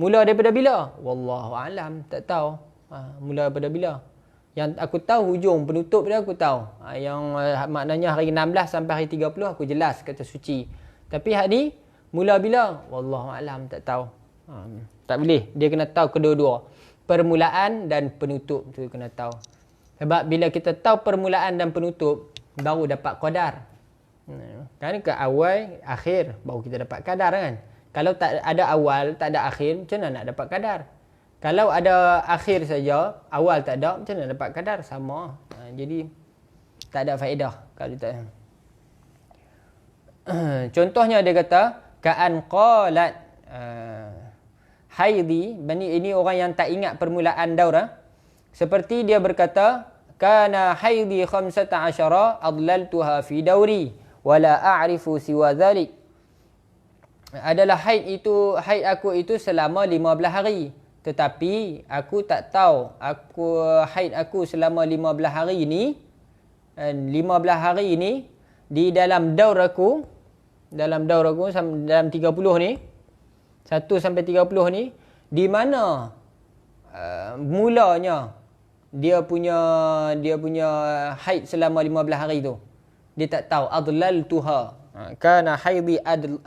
mula daripada bila? Wallahu alam, tak tahu. Mula daripada bila? Yang aku tahu hujung penutup dia aku tahu. Yang maknanya hari 16 sampai hari 30 aku jelas kata suci. Tapi hak ni mula bila? Wallahu alam, tak tahu. Tak boleh, dia kena tahu kedua-dua. Permulaan dan penutup tu kena tahu. Sebab bila kita tahu permulaan dan penutup, baru dapat qadar. Kan ke awal, akhir, baru kita dapat qadar kan. Kalau tak ada awal, tak ada akhir, macam mana nak dapat qadar? Kalau ada akhir saja, awal tak ada, macam mana dapat qadar? Sama. Jadi tak ada faedah kalau tak. Contohnya dia kata ka'an qalat haidi, ini orang yang tak ingat permulaan daur. Seperti dia berkata, kana haidi 15 adlaltuha fi dauri wala a'rifu siwa dhalik. Adalah haid aku itu selama 15 hari, tetapi aku tak tahu haid aku selama 15 hari ini, 15 hari ini di dalam daur aku dalam 30 ni, 1 sampai 30 ni, di mana mulanya dia punya haid selama 15 hari tu. Dia tak tahu. Adlaltuha. Kana haidi 15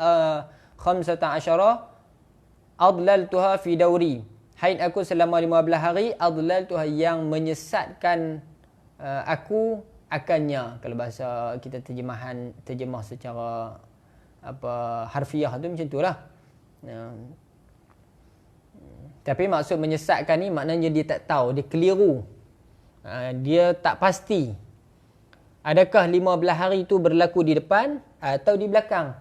adlaltuha fi dauri. Haid aku selama 15 hari, adlaltuha, yang menyesatkan aku akannya. Kalau bahasa kita terjemah secara harfiah tu macam itulah. Tapi maksud menyesatkan ni maknanya dia tak tahu, dia keliru. Dia tak pasti. Adakah 15 hari itu berlaku di depan atau di belakang?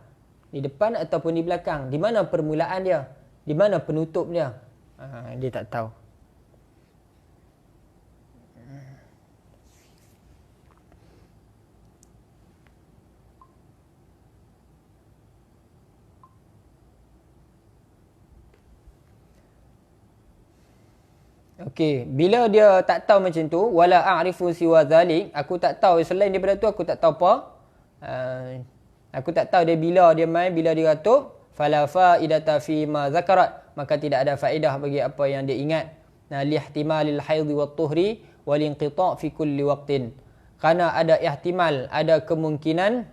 Di depan ataupun di belakang? Di mana permulaan dia? Di mana penutup dia? Dia tak tahu. Okey, bila dia tak tahu macam tu, wala a'rifu siwa zalik, aku tak tahu selain daripada tu, aku tak tahu apa. Aku tak tahu dia bila dia main, bila dia ratuk, fala faidata fi ma zakarat, maka tidak ada faedah bagi apa yang dia ingat. Li ihtimalil haidhi wat tuhri wal inqita' fi kulli waqtin. Kerana ada ihtimal, ada kemungkinan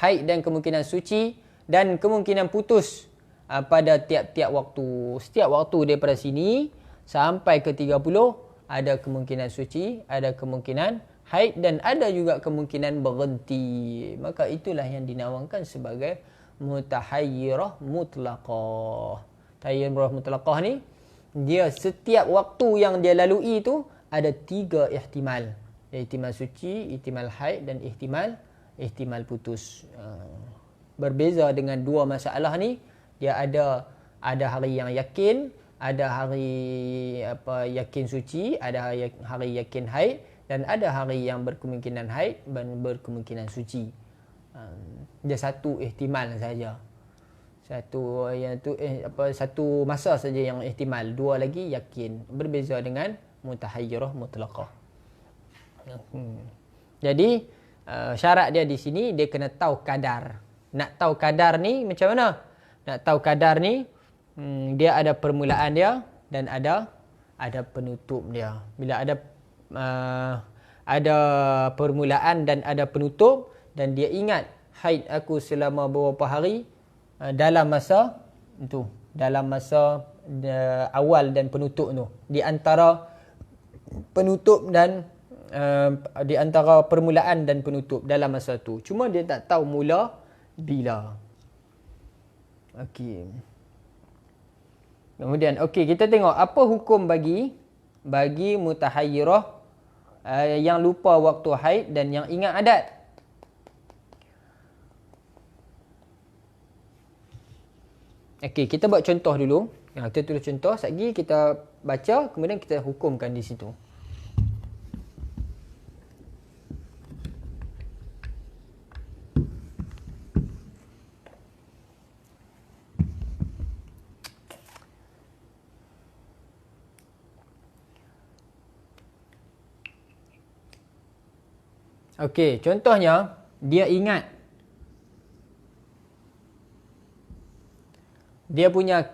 haid dan kemungkinan suci dan kemungkinan putus pada tiap-tiap waktu. Setiap waktu daripada sini sampai ke 30 ada kemungkinan suci, ada kemungkinan haid dan ada juga kemungkinan berhenti. Maka itulah yang dinamakan sebagai mutahayyirah mutlaqah. Tahayyirah mutlaqah ni, dia setiap waktu yang dia lalui tu ada 3 ihtimal. Ihtimal suci, ihtimal haid dan ihtimal putus. Berbeza dengan 2 masalah ni, dia ada hari yang yakin, ada hari yakin suci, ada hari yakin haid dan ada hari yang berkemungkinan haid dan berkemungkinan suci. Dia satu ihtimal saja. Satu masa saja yang ihtimal, 2 lagi yakin. Berbeza dengan mutahayyirah mutlaqah. Jadi syarat dia di sini dia kena tahu kadar. Nak tahu kadar ni macam mana? Nak tahu kadar ni dia ada permulaan dia dan ada penutup dia. Bila ada permulaan dan ada penutup dan dia ingat haid aku selama beberapa hari dalam masa itu, dalam masa awal dan penutup tu, di antara penutup dan di antara permulaan dan penutup dalam masa tu. Cuma dia tak tahu mula bila. Okey. Kemudian kita tengok apa hukum bagi mutahayyirah yang lupa waktu haid dan yang ingat adat. Okey, kita buat contoh dulu. Kita tulis contoh, sekejap lagi kita baca, kemudian kita hukumkan di situ. Okey, contohnya dia ingat dia punya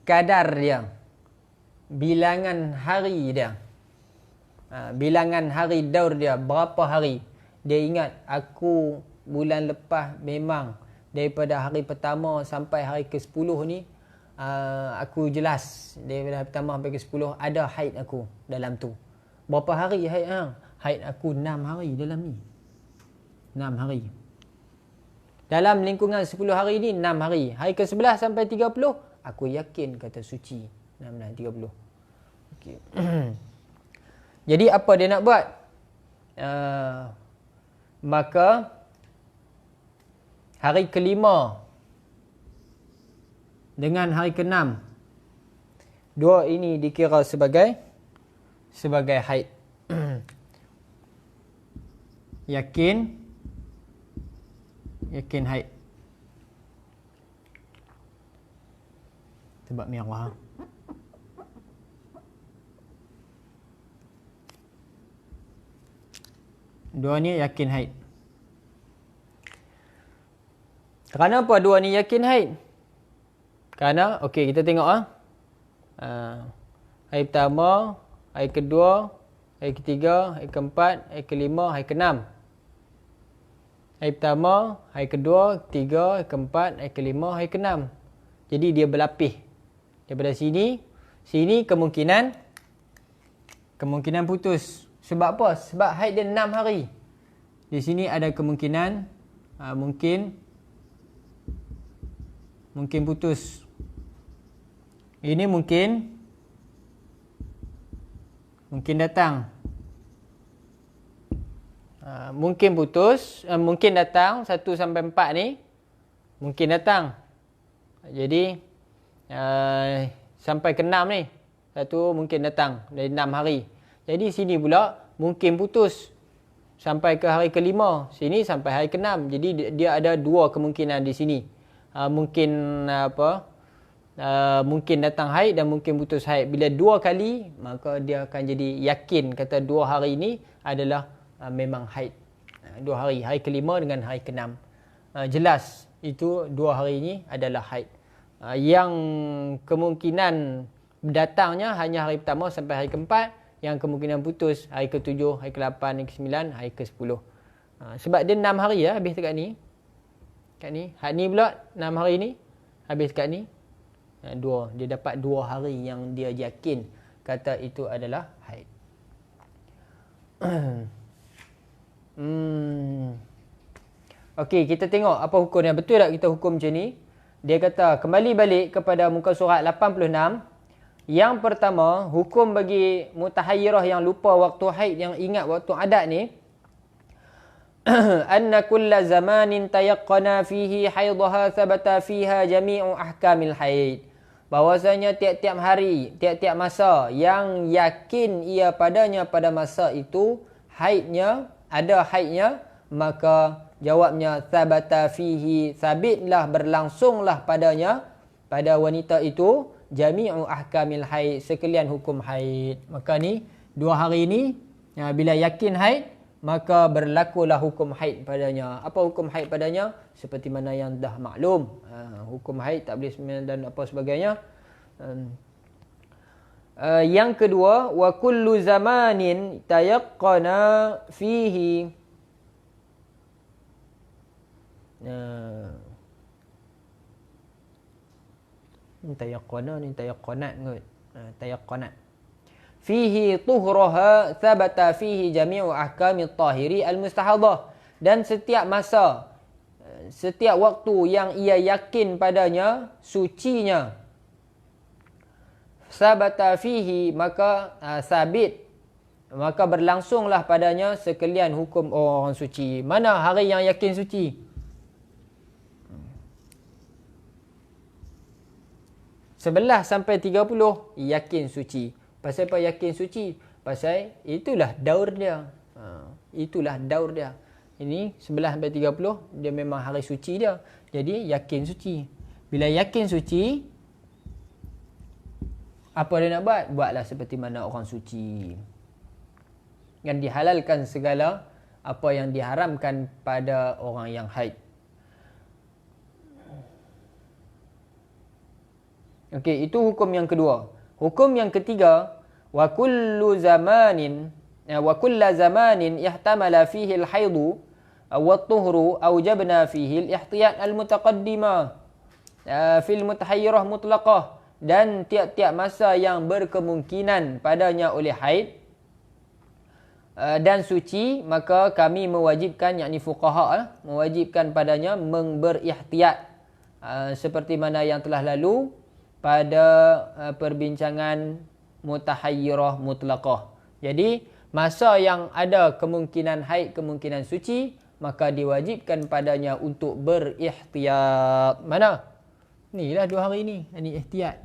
kadar dia, bilangan hari dia, bilangan hari daur dia, berapa hari. Dia ingat aku bulan lepas memang daripada hari pertama sampai hari ke-10 ni aku jelas daripada hari pertama sampai ke-10 ada haid aku dalam tu. Berapa hari haid hang? Haid aku 6 hari dalam ni. 6 hari. Dalam lingkungan 10 hari ni 6 hari. Hari ke-11 sampai 30 aku yakin kata suci. 6 dan 30. Okey. Jadi apa dia nak buat? Maka hari ke-5 dengan hari ke-6, 2 ini dikira sebagai haid. Yakin haid. Sebab merah. Dua ni yakin haid. Kerana apa dua ni yakin haid? Kerana, kita tengok hari pertama, hari kedua, hari ketiga, hari keempat, hari kelima, hari keenam. Hari pertama, hari kedua, ketiga, hari keempat, hari kelima, hari keenam. Jadi dia berlapis. Daripada sini kemungkinan putus. Sebab apa? Sebab haid dia 6 hari. Di sini ada kemungkinan mungkin putus. Ini mungkin datang. Mungkin putus, mungkin datang 1 sampai 4 ni mungkin datang. Jadi sampai ke 6 ni satu mungkin datang dari 6 hari. Jadi sini pula mungkin putus sampai ke hari ke-5, sini sampai hari ke-6. Jadi dia ada 2 kemungkinan di sini. Mungkin datang haid dan mungkin putus haid. Bila 2 kali, maka dia akan jadi yakin kata 2 hari ini adalah memang haid. 2 hari, hari ke-5 dengan hari ke-6. Jelas itu 2 hari ini adalah haid. Yang kemungkinan datangnya hanya hari pertama sampai hari ke-4. Yang kemungkinan putus hari ke-7, hari ke-8, hari ke-9, hari ke-10. Sebab dia 6 hari habis dekat ni. Kat ni. Had ni pula 6 hari ni habis dekat ni. Dia dapat 2 hari yang dia yakin kata itu adalah haid. Okey, kita tengok apa hukumnya. Betul tak kita hukum macam ni? Dia kata, kembali balik kepada muka surat 86. Yang pertama, hukum bagi mutahayyirah yang lupa waktu haid, yang ingat waktu adat ni. Anna kulla zamanin tayaqqana fihi haidhaha thabata fiha jami'u ahkamil haid. Bahawasanya tiap-tiap hari, tiap-tiap masa yang yakin ia padanya pada masa itu haidnya, ada haidnya, maka jawabnya thabata fihi, sabitlah, berlangsunglah padanya, pada wanita itu, jami'u ahkamil haid, sekalian hukum haid. Maka ni 2 hari ni bila yakin haid, maka berlakulah hukum haid padanya. Apa hukum haid padanya? Seperti mana yang dah maklum, hukum haid tak boleh sembahyang dan apa sebagainya. Yang kedua, wa kullu zamanin tayaqqana fihi, tayaqqana ni tayaqqanat kot, tayaqqanat fihi tuhraha thabata fihi jami'u ahkamit tahiri al-mustahadah. Dan setiap masa, setiap waktu yang ia yakin padanya sucinya, thabata fihi, maka sabit, maka berlangsunglah padanya sekalian hukum orang suci. Mana hari yang yakin suci? 11 sampai 30 yakin suci. Pasal apa yakin suci? Pasal itulah daur dia. Itulah daur dia. Ini 11 sampai 30 dia memang hari suci dia. Jadi yakin suci. Bila yakin suci, apa dia nak buat? Buatlah seperti mana orang suci. Yang dihalalkan segala apa yang diharamkan pada orang yang haid. Okey, itu hukum yang kedua. Hukum yang ketiga, wa kullu zamanin ihtamala fihi al-haidu wa at-tuhru awjabna fihi al-ihtiyat al-mutaqaddima fil mutahayyirah mutlaqah. Dan tiap-tiap masa yang berkemungkinan padanya oleh haid dan suci, maka kami mewajibkan, yakni fuqaha mewajibkan padanya berihtiyat, seperti mana yang telah lalu pada perbincangan mutahayyirah mutlaqah. Jadi masa yang ada kemungkinan haid, kemungkinan suci, maka diwajibkan padanya untuk berihtiyat. Mana? Inilah 2 hari ni. Ini ihtiyat.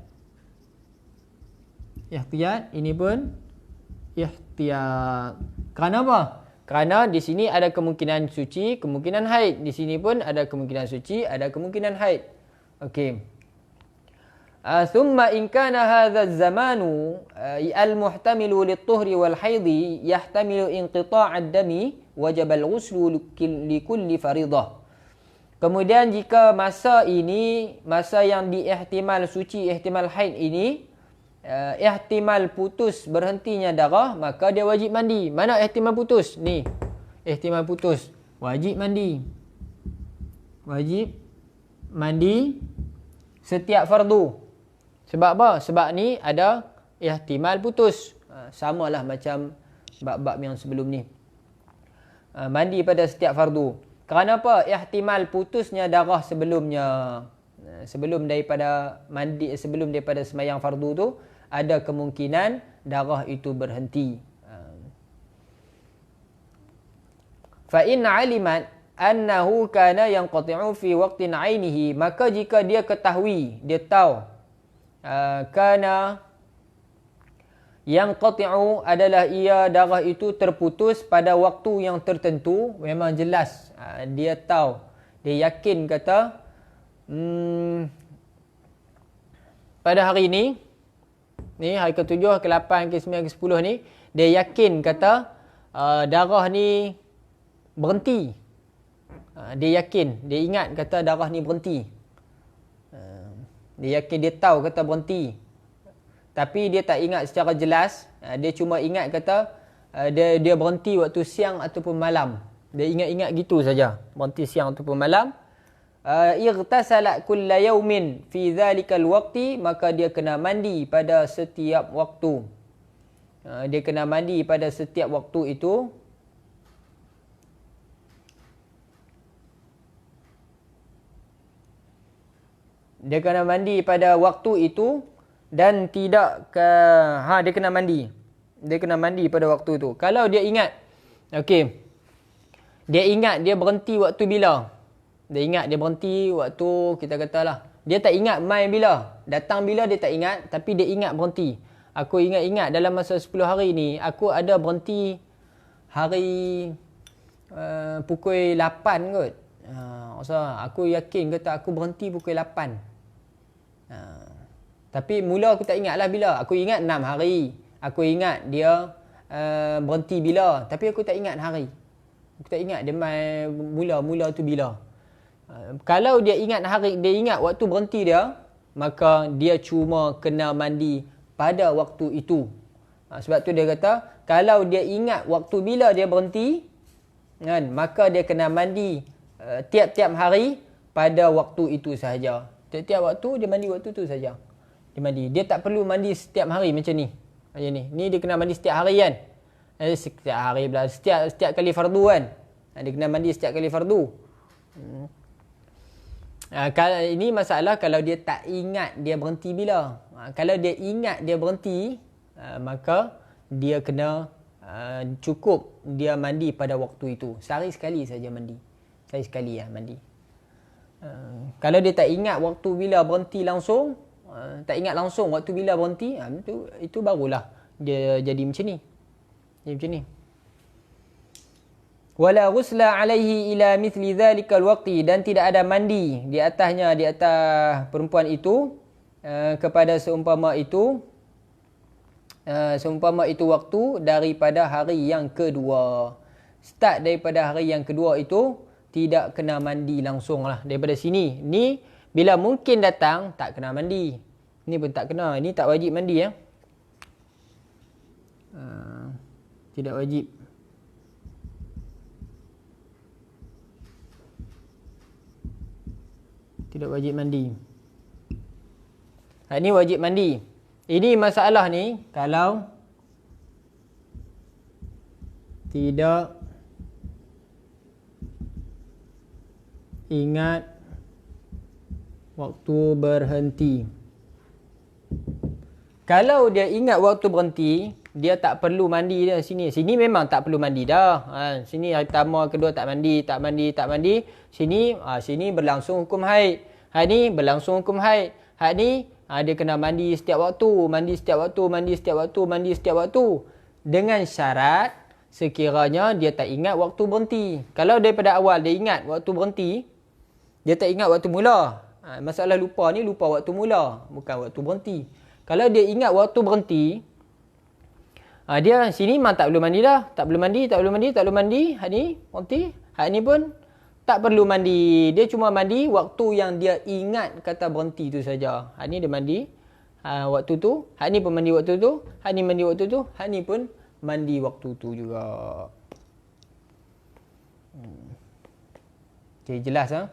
Ihtiyat, ini pun ihtiyat. Kerana apa? Kerana di sini ada kemungkinan suci, kemungkinan haid. Di sini pun ada kemungkinan suci, ada kemungkinan haid. Okey. ثم إن كان هذا الزمان المحتمل للطهر والحيض يحتمل انقطاع الدم وجب الغسل لكل فريضة. Kemudian jika masa ini, masa yang diihtimal suci, ihtimal haid ini, ihtimal putus berhentinya darah, maka dia wajib mandi. Mana ihtimal putus? Ni, ihtimal putus. Wajib mandi. Wajib mandi setiap fardu. Sebab apa? Sebab ni ada ihtimal putus. Samalah macam bab-bab yang sebelum ni. Mandi pada setiap fardu. Kerana apa? Ihtimal putusnya darah sebelumnya. Sebelum daripada mandi, sebelum daripada sembahyang fardu tu, ada kemungkinan darah itu berhenti. Fa in 'alimat annahu kana yanqati'u fi waqtin 'ainihi, maka jika dia ketahui, dia tahu kana yanqati'u adalah ia darah itu terputus pada waktu yang tertentu, memang jelas dia tahu, dia yakin kata pada hari ni hari ke-7, ke-8, ke-9, ke-10 ni, dia yakin kata darah ni berhenti. Dia yakin, dia ingat kata darah ni berhenti. Dia yakin, dia tahu kata berhenti. Tapi dia tak ingat secara jelas. Dia cuma ingat kata dia berhenti waktu siang ataupun malam. Dia ingat-ingat gitu saja. Berhenti siang ataupun malam. Irtasalat kulla yaumin fi dhalikal waqti, maka dia kena mandi pada setiap waktu. Dia kena mandi pada setiap waktu itu. Dia kena mandi pada waktu itu dan tidak dia kena mandi. Dia kena mandi pada waktu itu. Kalau dia ingat, okey. Dia ingat dia berhenti waktu bila? Dia ingat dia berhenti waktu, kita katalah. Dia tak ingat mai bila. Datang bila dia tak ingat, tapi dia ingat berhenti. Aku ingat-ingat dalam masa 10 hari ni, aku ada berhenti hari pukul 8 kot. Aku yakin kata aku berhenti pukul 8. Tapi mula aku tak ingat lah bila. Aku ingat 6 hari. Aku ingat dia berhenti bila. Tapi aku tak ingat hari. Aku tak ingat dia mula tu bila. Kalau dia ingat hari, dia ingat waktu berhenti dia, maka dia cuma kena mandi pada waktu itu. Sebab tu dia kata, kalau dia ingat waktu bila dia berhenti, kan, maka dia kena mandi tiap-tiap hari pada waktu itu sahaja. Tiap-tiap waktu dia mandi waktu tu saja. Dia mandi. Dia tak perlu mandi setiap hari macam ni. Macam ni. Ni dia kena mandi setiap hari kan. Setiap hari pula. Setiap kali fardu kan. Dia kena mandi setiap kali fardu. Ini masalah kalau dia tak ingat dia berhenti bila. Kalau dia ingat dia berhenti, maka dia kena cukup dia mandi pada waktu itu. Sehari sekali saja mandi. Sehari sekali mandi. Kalau dia tak ingat waktu bila berhenti langsung, tak ingat langsung waktu bila berhenti, itu barulah dia jadi macam ni. Jadi macam ni. Wala ghusla alaihi ila mithli dhalikal waqti, dan tidak ada mandi di atasnya, di atas perempuan itu kepada seumpama itu waktu daripada hari yang kedua. Start daripada hari yang kedua itu tidak kena mandi langsung lah daripada sini. Ni bila mungkin datang tak kena mandi. Ni pun tak kena. Ini tak wajib mandi ya. Tidak wajib. Tidak wajib mandi. Ini wajib mandi. Ini masalah ni kalau tidak ingat waktu berhenti. Kalau dia ingat waktu berhenti, dia tak perlu mandi dah sini. Sini memang tak perlu mandi dah. Sini hari pertama, kedua tak mandi. Sini berlangsung hukum haid. Hari ni berlangsung hukum haid. Hari ni dia kena mandi setiap waktu. Mandi setiap waktu. Dengan syarat sekiranya dia tak ingat waktu berhenti. Kalau daripada awal dia ingat waktu berhenti, dia tak ingat waktu mula. Masalah lupa ni lupa waktu mula, bukan waktu berhenti. Kalau dia ingat waktu berhenti, dia sini memang tak perlu mandi dah. Tak perlu mandi. Hari ni berhenti. Hari ni pun tak perlu mandi. Dia cuma mandi waktu yang dia ingat kata berhenti tu saja. Hari ni dia mandi waktu tu. Hari ni pun mandi waktu tu. Hari ni mandi waktu tu. Hari ni pun mandi waktu tu juga. Okay, jelas ha?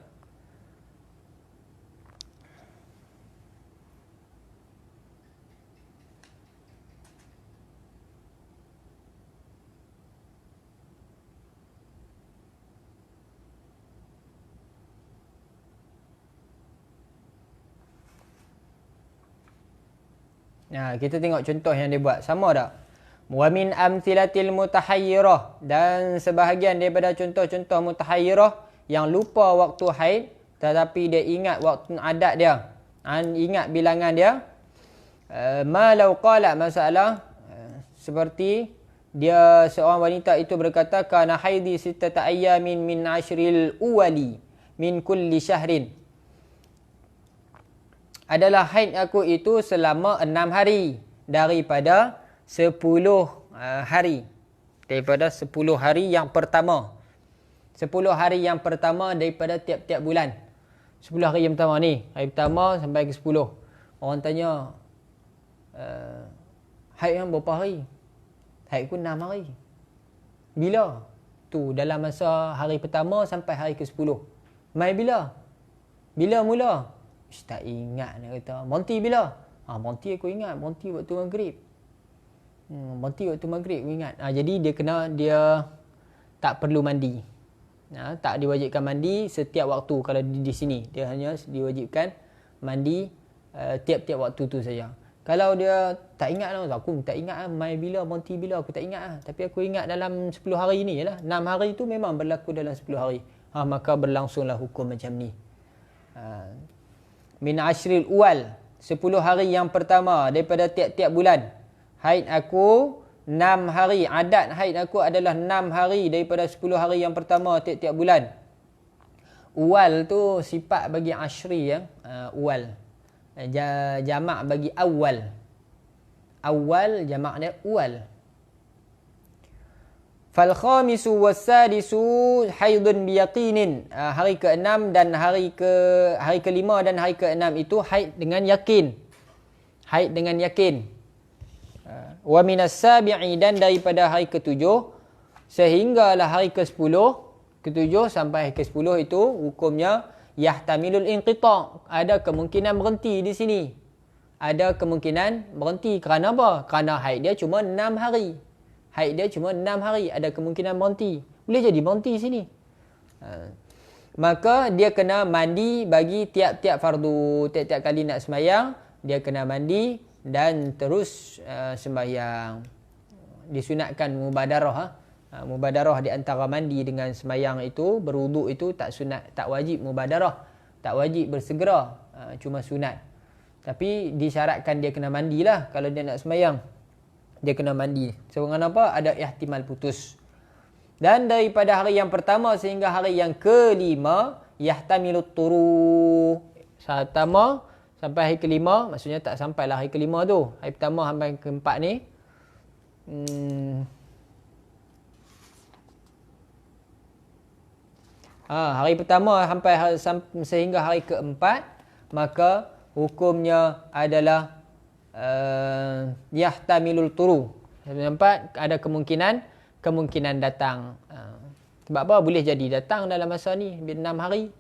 Kita tengok contoh yang dia buat. Sama tak? Wa min amthilatil mutahayyirah, dan sebahagian daripada contoh-contoh mutahayyirah yang lupa waktu haid tetapi dia ingat waktu adat dia. Ingat bilangan dia. Ma law qala, masalah seperti dia seorang wanita itu berkata kana haidi sittata ayyamin min ashril uwali min kulli syahrin. Adalah haid aku itu selama 6 hari daripada 10 hari. Daripada 10 hari yang pertama. 10 hari yang pertama daripada tiap-tiap bulan. 10 hari yang pertama ni. Hari pertama sampai ke 10. Orang tanya, haid yang berapa hari? Haid aku 6 hari. Bila? Tu dalam masa hari pertama sampai hari ke 10. Mai bila? Bila mula? Tak ingat nak kata. Berhenti bila? Berhenti aku ingat. Berhenti waktu maghrib. Berhenti waktu maghrib aku ingat. Jadi dia tak perlu mandi. Tak diwajibkan mandi setiap waktu kalau di sini. Dia hanya diwajibkan mandi tiap-tiap waktu tu saja. Kalau dia tak ingat lah, aku tak ingat mai bila, berhenti bila, aku tak ingat lah. Tapi aku ingat dalam 10 hari ni lah. 6 hari tu memang berlaku dalam 10 hari. Maka berlangsunglah hukum macam ni. Min ashril uwal, 10 hari yang pertama daripada tiap-tiap bulan. Haid aku 6 hari. Adat haid aku adalah 6 hari daripada 10 hari yang pertama tiap-tiap bulan. Uwal tu sifat bagi ashri ya. Uwal. Jamak bagi awal. Awal jamak dia uwal. Fal khamisu wassadisu haidun biyaqinin. Hari ke-6 dan hari ke-5 dan hari ke-6 itu haid dengan yakin. Haid dengan yakin. Wa minas sabi'i, dan daripada hari ke-7 sehinggalah hari ke-10, ke-7 sampai ke-10 itu hukumnya yahtamilul inqita'. Ada kemungkinan berhenti di sini. Ada kemungkinan berhenti kerana apa? Kerana haid dia cuma 6 hari. Haid dia cuma 6 hari, ada kemungkinan berhenti. Boleh jadi berhenti sini. Maka dia kena mandi bagi tiap-tiap fardu. Tiap-tiap kali nak sembahyang, dia kena mandi dan terus sembahyang. Disunatkan mubadarah. Mubadarah di antara mandi dengan sembahyang itu, berwuduk itu tak sunat, tak wajib mubadarah. Tak wajib bersegera, cuma sunat. Tapi disyaratkan dia kena mandilah kalau dia nak sembahyang. Dia kena mandi. Sebab apa? Ada ihtimal putus. Dan daripada hari yang pertama sehingga hari yang ke-5, yahtamilut turu. Hari pertama sampai hari ke-5, maksudnya tak sampailah hari ke-5 tu. Hari pertama sampai ke-4 ni. Hari pertama sampai sehingga hari ke-4, maka hukumnya adalah yahtamilul turu. Nampak ada kemungkinan datang. Sebab apa? Boleh jadi datang dalam masa ni 6 hari.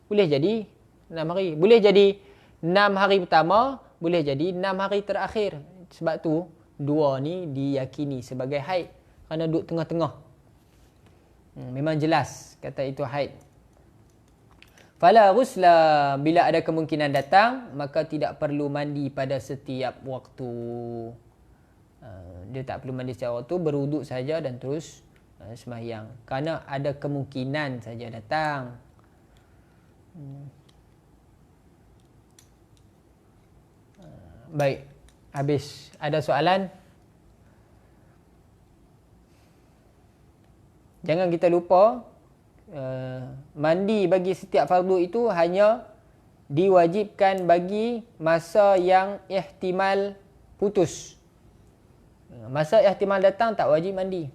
Boleh jadi 6 hari. Boleh jadi 6 hari pertama, boleh jadi 6 hari terakhir. Sebab tu dua ni diyakini sebagai haid kerana duduk tengah-tengah. Memang jelas kata itu haid. Fala ghusla, bila ada kemungkinan datang, maka tidak perlu mandi pada setiap waktu. Dia tak perlu mandi setiap waktu, berwuduk saja dan terus sembahyang. Kerana ada kemungkinan saja datang. Baik, habis. Ada soalan? Jangan kita lupa, mandi bagi setiap fardu itu hanya diwajibkan bagi masa yang ihtimal putus. Masa ihtimal datang tak wajib mandi.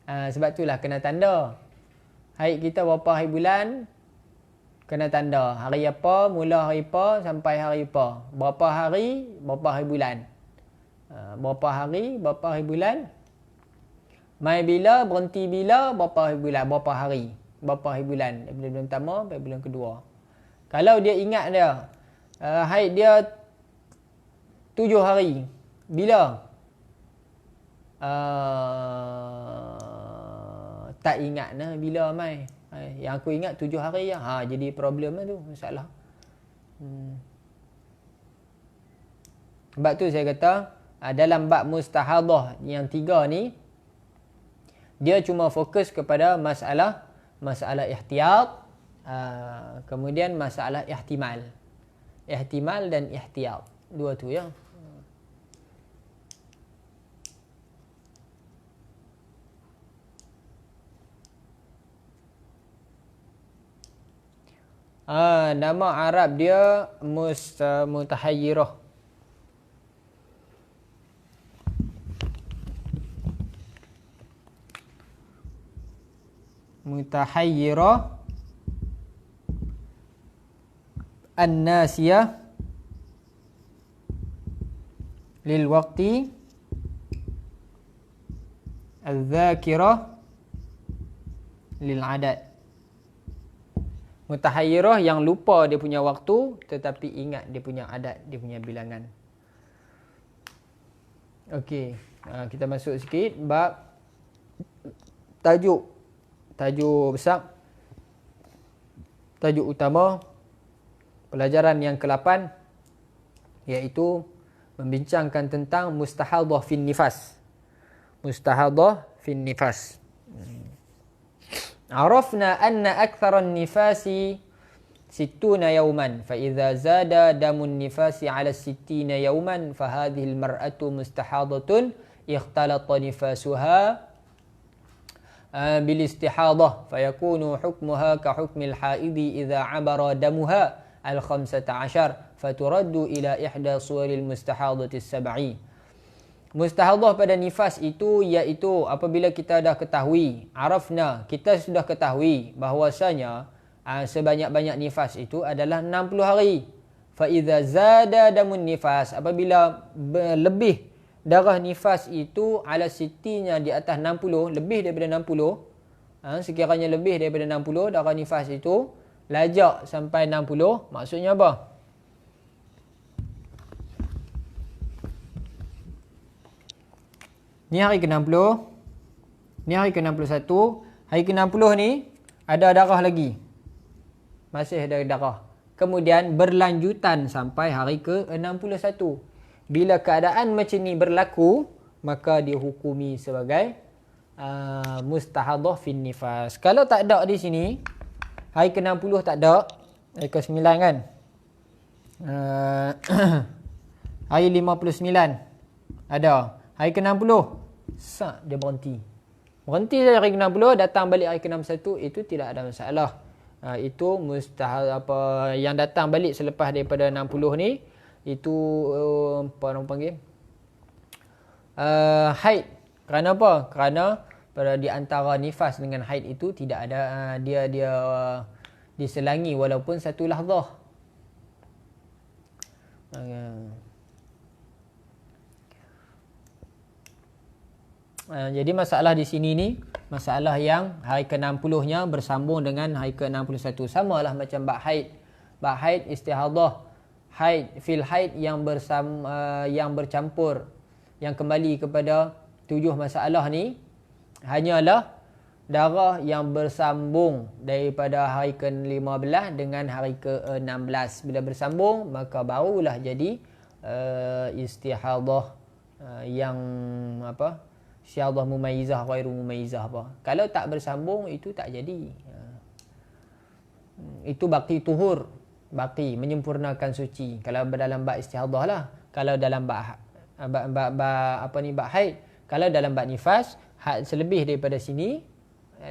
Sebab itulah kena tanda. Haid kita berapa hari bulan, kena tanda. Hari apa, mula hari apa sampai hari apa. Berapa hari bulan. Berapa hari bulan. Mai bila, berhenti bila, berapa hari bulan, berapa hari bulan. Daripada bulan pertama sampai bulan kedua. Kalau dia ingat dia, haid dia 7 hari. Bila? Tak ingat lah bila mai. Yang aku ingat 7 hari je. Jadi problem lah tu, masalah. Sebab tu saya kata, dalam bab mustahadah yang 3 ni, dia cuma fokus kepada masalah ihtiyat, kemudian masalah ihtimal. Ihtimal dan ihtiyat. Dua tu ya. Nama Arab dia mutahayyirah. Mutahayyirah an-nasiyah lil waqti al-dhakirah lil adat. Mutahayyirah yang lupa dia punya waktu tetapi ingat dia punya adat, dia punya bilangan. Okey, kita masuk sikit bab tajuk tajuk besar, tajuk utama pelajaran yang ke-8 iaitu membincangkan tentang mustahadah fin nifas. Mustahadah fin nifas. Arafna anna aktharan nifasi 60 yawman fa idza zada damun nifasi ala 60 yawman fa hadhihi al-mar'atu mustahadatun ikhtalata nifasuha bil istihadah fa yakunu hukmuha ka hukmil haidi idza 'abara damuha al-15 faturaddu ila ihda suwaril mustahadati as-sab'i. Mustahadah pada nifas itu iaitu apabila kita dah ketahui, arafna, kita sudah ketahui bahwasanya sebanyak-banyak nifas itu adalah 60 hari. Fa idza zada damun nifas, apabila lebih darah nifas itu ala sittinya di atas 60, lebih daripada 60, sekiranya lebih daripada 60 darah nifas itu lajak sampai 60, maksudnya apa? Ni hari ke-60, ni hari ke-61, hari ke-60 ni ada darah lagi. Masih ada darah. Kemudian berlanjutan sampai hari ke-61. Bila keadaan macam ni berlaku, maka dihukumi sebagai mustahadah fin nifas. Kalau tak ada di sini, hari ke-60 tak ada, hari ke-9 kan? Hari 59 ada. Hari ke-60 dia berhenti. Berhenti saja hari ke-60, datang balik hari ke-61, itu tidak ada masalah. Itu mustahil apa yang datang balik selepas daripada 60 ni, itu apa orang panggil? Haid. Kerana apa? Kerana pada di antara nifas dengan haid itu tidak ada dia diselangi walaupun satu lahzah. Jadi masalah di sini ni, masalah yang hari ke-60-nya bersambung dengan hari ke-61. Samalah macam bab haid. Bab haid istihadah. Haid, fil haid yang bercampur, yang kembali kepada 7 masalah ni, hanyalah darah yang bersambung daripada hari ke-15 dengan hari ke-16. Bila bersambung, maka barulah jadi istihadah yang apa? Istihadah mumayyizah, ghairu mumayyizah apa. Kalau tak bersambung, itu tak jadi. Itu baqi tuhur. Baqi, menyempurnakan suci. Kalau dalam bab istihadah lah. Kalau dalam bab haid. Kalau dalam bab nifas, selebih daripada sini,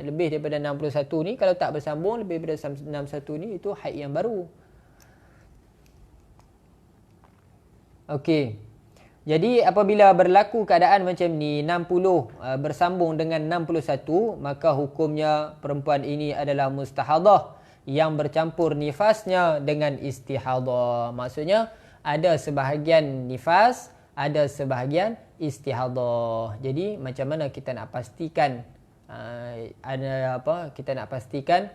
lebih daripada 61 ni, kalau tak bersambung, lebih daripada 61 ni, itu haid yang baru. Okey. Jadi apabila berlaku keadaan macam ni, 60 bersambung dengan 61, maka hukumnya perempuan ini adalah mustahadah yang bercampur nifasnya dengan istihadah. Maksudnya ada sebahagian nifas, ada sebahagian istihadah. Jadi macam mana kita nak pastikan kita nak pastikan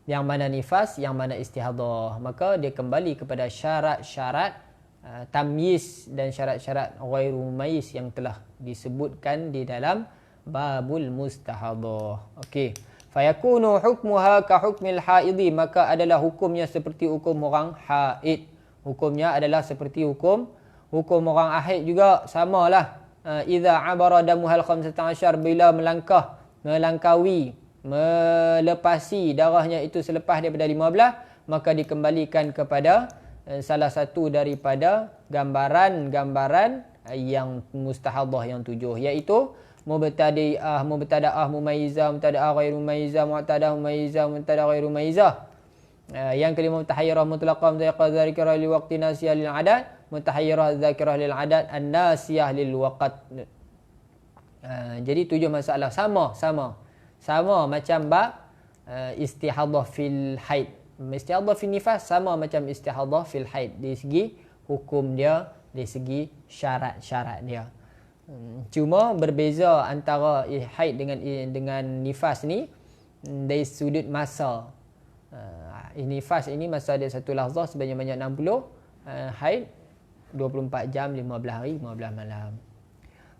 yang mana nifas, yang mana istihadah? Maka dia kembali kepada syarat-syarat tamyiz dan syarat-syarat ghairu mumayyiz yang telah disebutkan di dalam babul mustahadah. Okey. Fayakunu hukmuha ka hukmil haidi, maka adalah hukumnya seperti hukum orang haid. Hukumnya adalah seperti hukum orang haid juga, samalah. Idza abara damuhal 15, bila melangkaui, melepasi darahnya itu selepas daripada 15, maka dikembalikan kepada salah satu daripada gambaran-gambaran yang mustahadah yang 7, iaitu mubtadi'ah, mumayyizah, mubtada'ah ghairu mumayyizah, mu'tadah mumayyizah, mu'tadah ghairu mumayyizah. Yang kelima mutahayyirah mutlaqah, mutahayyirah dzakirah li waqti nasiyah lil adad, mutahayyirah dzakirah lil adad an-nasiyah lil waqt. Jadi 7 masalah sama macam bab istihadah fil haid. Istihadah fil nifas sama macam istihadah fil haid dari segi hukum dia, dari segi syarat-syarat dia. Cuma berbeza antara haid dengan nifas ni dari sudut masa. Nifas ini masa dia satu lahzah sebanyak-banyak 60, haid 24 jam 15 hari 15 malam.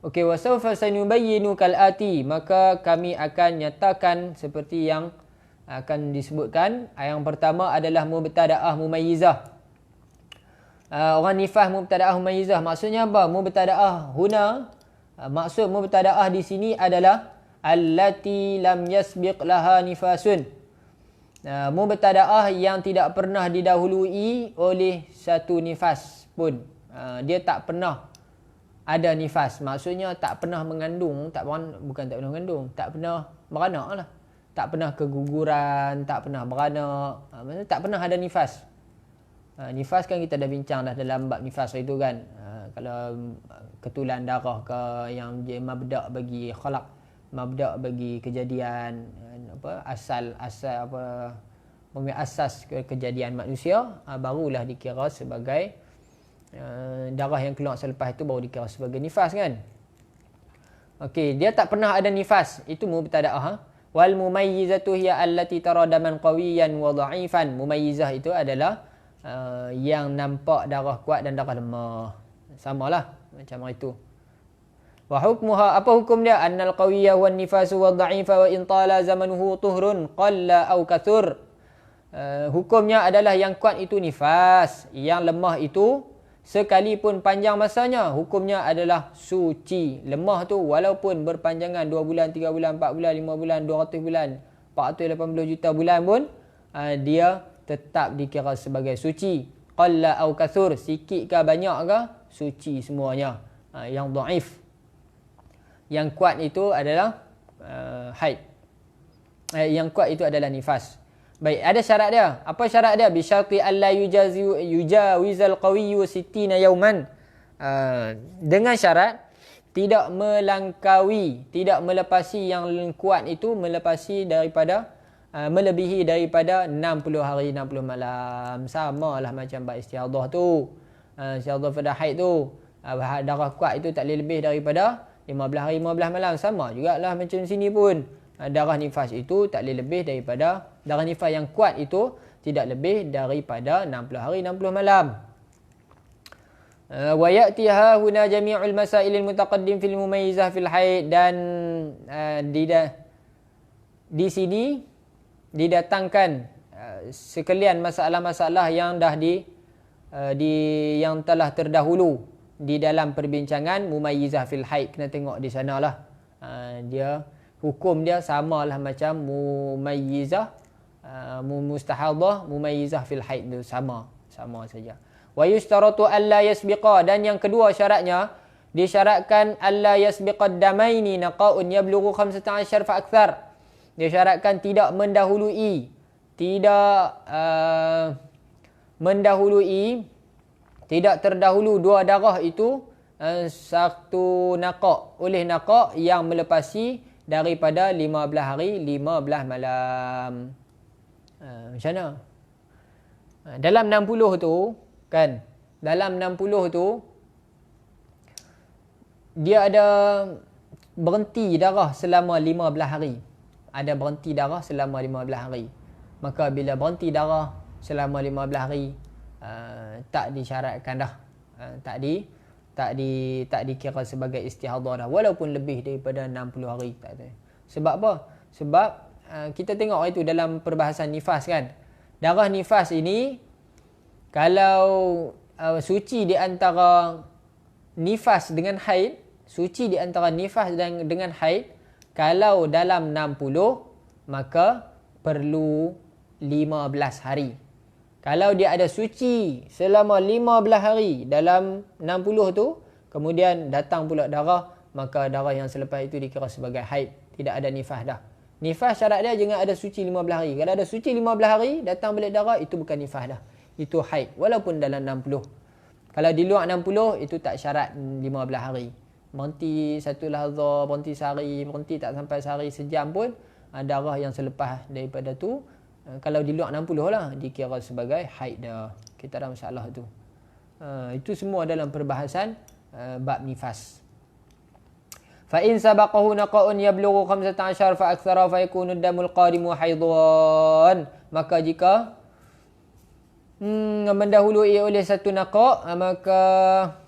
Okey, wa sawfa sanubayyinu kal ati, maka kami akan nyatakan seperti yang akan disebutkan. Yang pertama adalah mubtadaah mumayyizah. Orang nifas mubtadaah mumayyizah maksudnya apa? Mubtadaah huna, maksud mubtadaah di sini adalah allati lam yasbiq laha nifasun. Mubtadaah yang tidak pernah didahului oleh satu nifas pun. Dia tak pernah ada nifas. Maksudnya tak pernah mengandung, bukan tak pernah mengandung, tak pernah beranak lah. Tak pernah keguguran, tak pernah beranak. Maksudnya tak pernah ada nifas. Nifas kan kita dah bincang dah dalam bab nifas itu kan. Kalau ketulan darah ke yang mabda' bagi khalaq, mabda' bagi kejadian, asal asas kejadian manusia, barulah dikira sebagai darah yang keluar selepas itu baru dikira sebagai nifas kan. Okey, dia tak pernah ada nifas, itu mubtadaah. Wal mumayyizatu hiya allati tara daman qawiyan wa dha'ifan. Mumayyizah itu adalah yang nampak darah kuat dan darah lemah. Samalah macam itu. Wa hukmuha, apa hukum dia? Annal qawiyya wan nifasu wad dha'ifa wa in tala zamanuhu tuhrun qalla aw kathur. Hukumnya adalah yang kuat itu nifas, yang lemah itu sekalipun panjang masanya hukumnya adalah suci. Lemah tu walaupun berpanjangan 2 bulan, 3 bulan, 4 bulan, 5 bulan, 200 bulan, 480 juta bulan pun dia tetap dikira sebagai suci. Qalla aw kathur, sikit ke banyak ke, suci semuanya. Yang dhaif, yang kuat itu adalah haid. Yang kuat itu adalah nifas. Baik, ada syarat dia. Apa syarat dia? Bi syarti alla yujawizal qawiyyu 60 yauman. Dengan syarat tidak melangkaui, tidak melepasi yang kuat itu melebihi daripada 60 hari 60 malam. Samalah macam bab istihadah tu. Istihadah pada haid tu, darah kuat itu tak boleh lebih daripada 15 hari 15 malam. Sama jugalah macam sini pun. Darah nifas itu tak boleh lebih daripada, darah nifas yang kuat itu tidak lebih daripada 60 hari 60 malam. Wa ya'tiha huna jami'ul masailil mutaqaddim fil mumayyizah fil haid, dan di sini didatangkan sekalian masalah-masalah yang dah yang telah terdahulu di dalam perbincangan mumayyizah fil haid. Kena tengok di sanalah. Dia hukum dia samalah macam mumayyizah, mustahadah, mumayyizah fil haid tu sama saja. Wa yustaratu alla yasbiqa, dan yang kedua syaratnya disyaratkan alla yasbiqad damaini naqa'un yablughu 15 fa akthar. Disyaratkan tidak mendahului, tidak terdahulu dua darah itu satu naqa' oleh naqa' yang melepasi daripada 15 hari 15 malam. Macam mana? Dalam 60 tu kan, dalam 60 tu dia ada berhenti darah selama 15 hari. Ada berhenti darah selama 15 hari. Maka bila berhenti darah selama 15 hari, tak disyaratkan dah. Tak dikira sebagai istihadah dah, walaupun lebih daripada 60 hari. Tak ada. Sebab apa? Sebab kita tengok itu dalam perbahasan nifas kan. Darah nifas ini kalau suci di antara nifas dengan haid, suci di antara nifas dengan haid, kalau dalam 60 maka perlu 15 hari. Kalau dia ada suci selama 15 hari dalam 60 tu, kemudian datang pula darah, maka darah yang selepas itu dikira sebagai haid. Tidak ada nifas dah. Nifas syarat dia jangan ada suci 15 hari. Kalau ada suci 15 hari, datang balik darah, itu bukan nifas dah. Itu haid. Walaupun dalam 60. Kalau di luar 60, itu tak syarat 15 hari. Berhenti satu lahzah, berhenti sehari, berhenti tak sampai sehari, sejam pun, darah yang selepas daripada tu, kalau di luar 60 lah, dikira sebagai haid dah. Kita ada masalah tu. Itu semua dalam perbahasan bab nifas. Fa in sabaqahu naqa'un yablughu 15 fa aktsara fa yakunu ad-damul qadimu haidhan. Maka jika mendahului oleh satu naqa', maka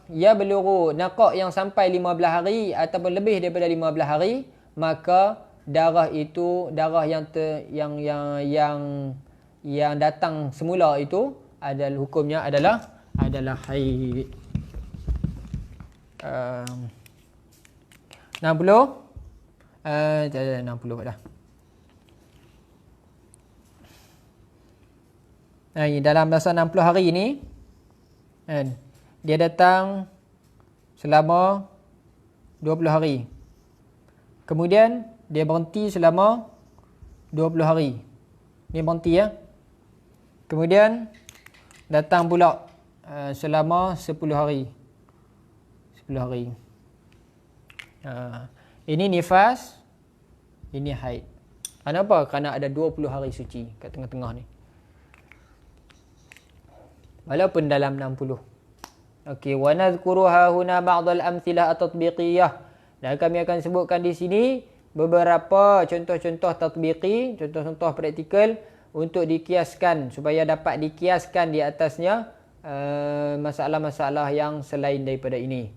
ya beluru naqa yang sampai 15 hari ataupun lebih daripada 15 hari, maka darah itu darah yang datang semula itu adalah hukumnya adalah haid. 60 60 dah. Dalam masa 60 hari ni kan, dia datang selama 20 hari. Kemudian dia berhenti selama 20 hari. Ni berhenti ya. Kemudian datang pula selama 10 hari. 10 hari. Ini nifas, ini haid. Kenapa? Kerana ada 20 hari suci kat tengah-tengah ni. Walaupun dalam 60. Okey, wa nadhkuruha huna ba'd al-amthilah at-tatbiqiyah. Dan kami akan sebutkan di sini beberapa contoh-contoh tatbiqi, contoh-contoh praktikal untuk dikiaskan, supaya dapat dikiaskan di atasnya masalah-masalah yang selain daripada ini.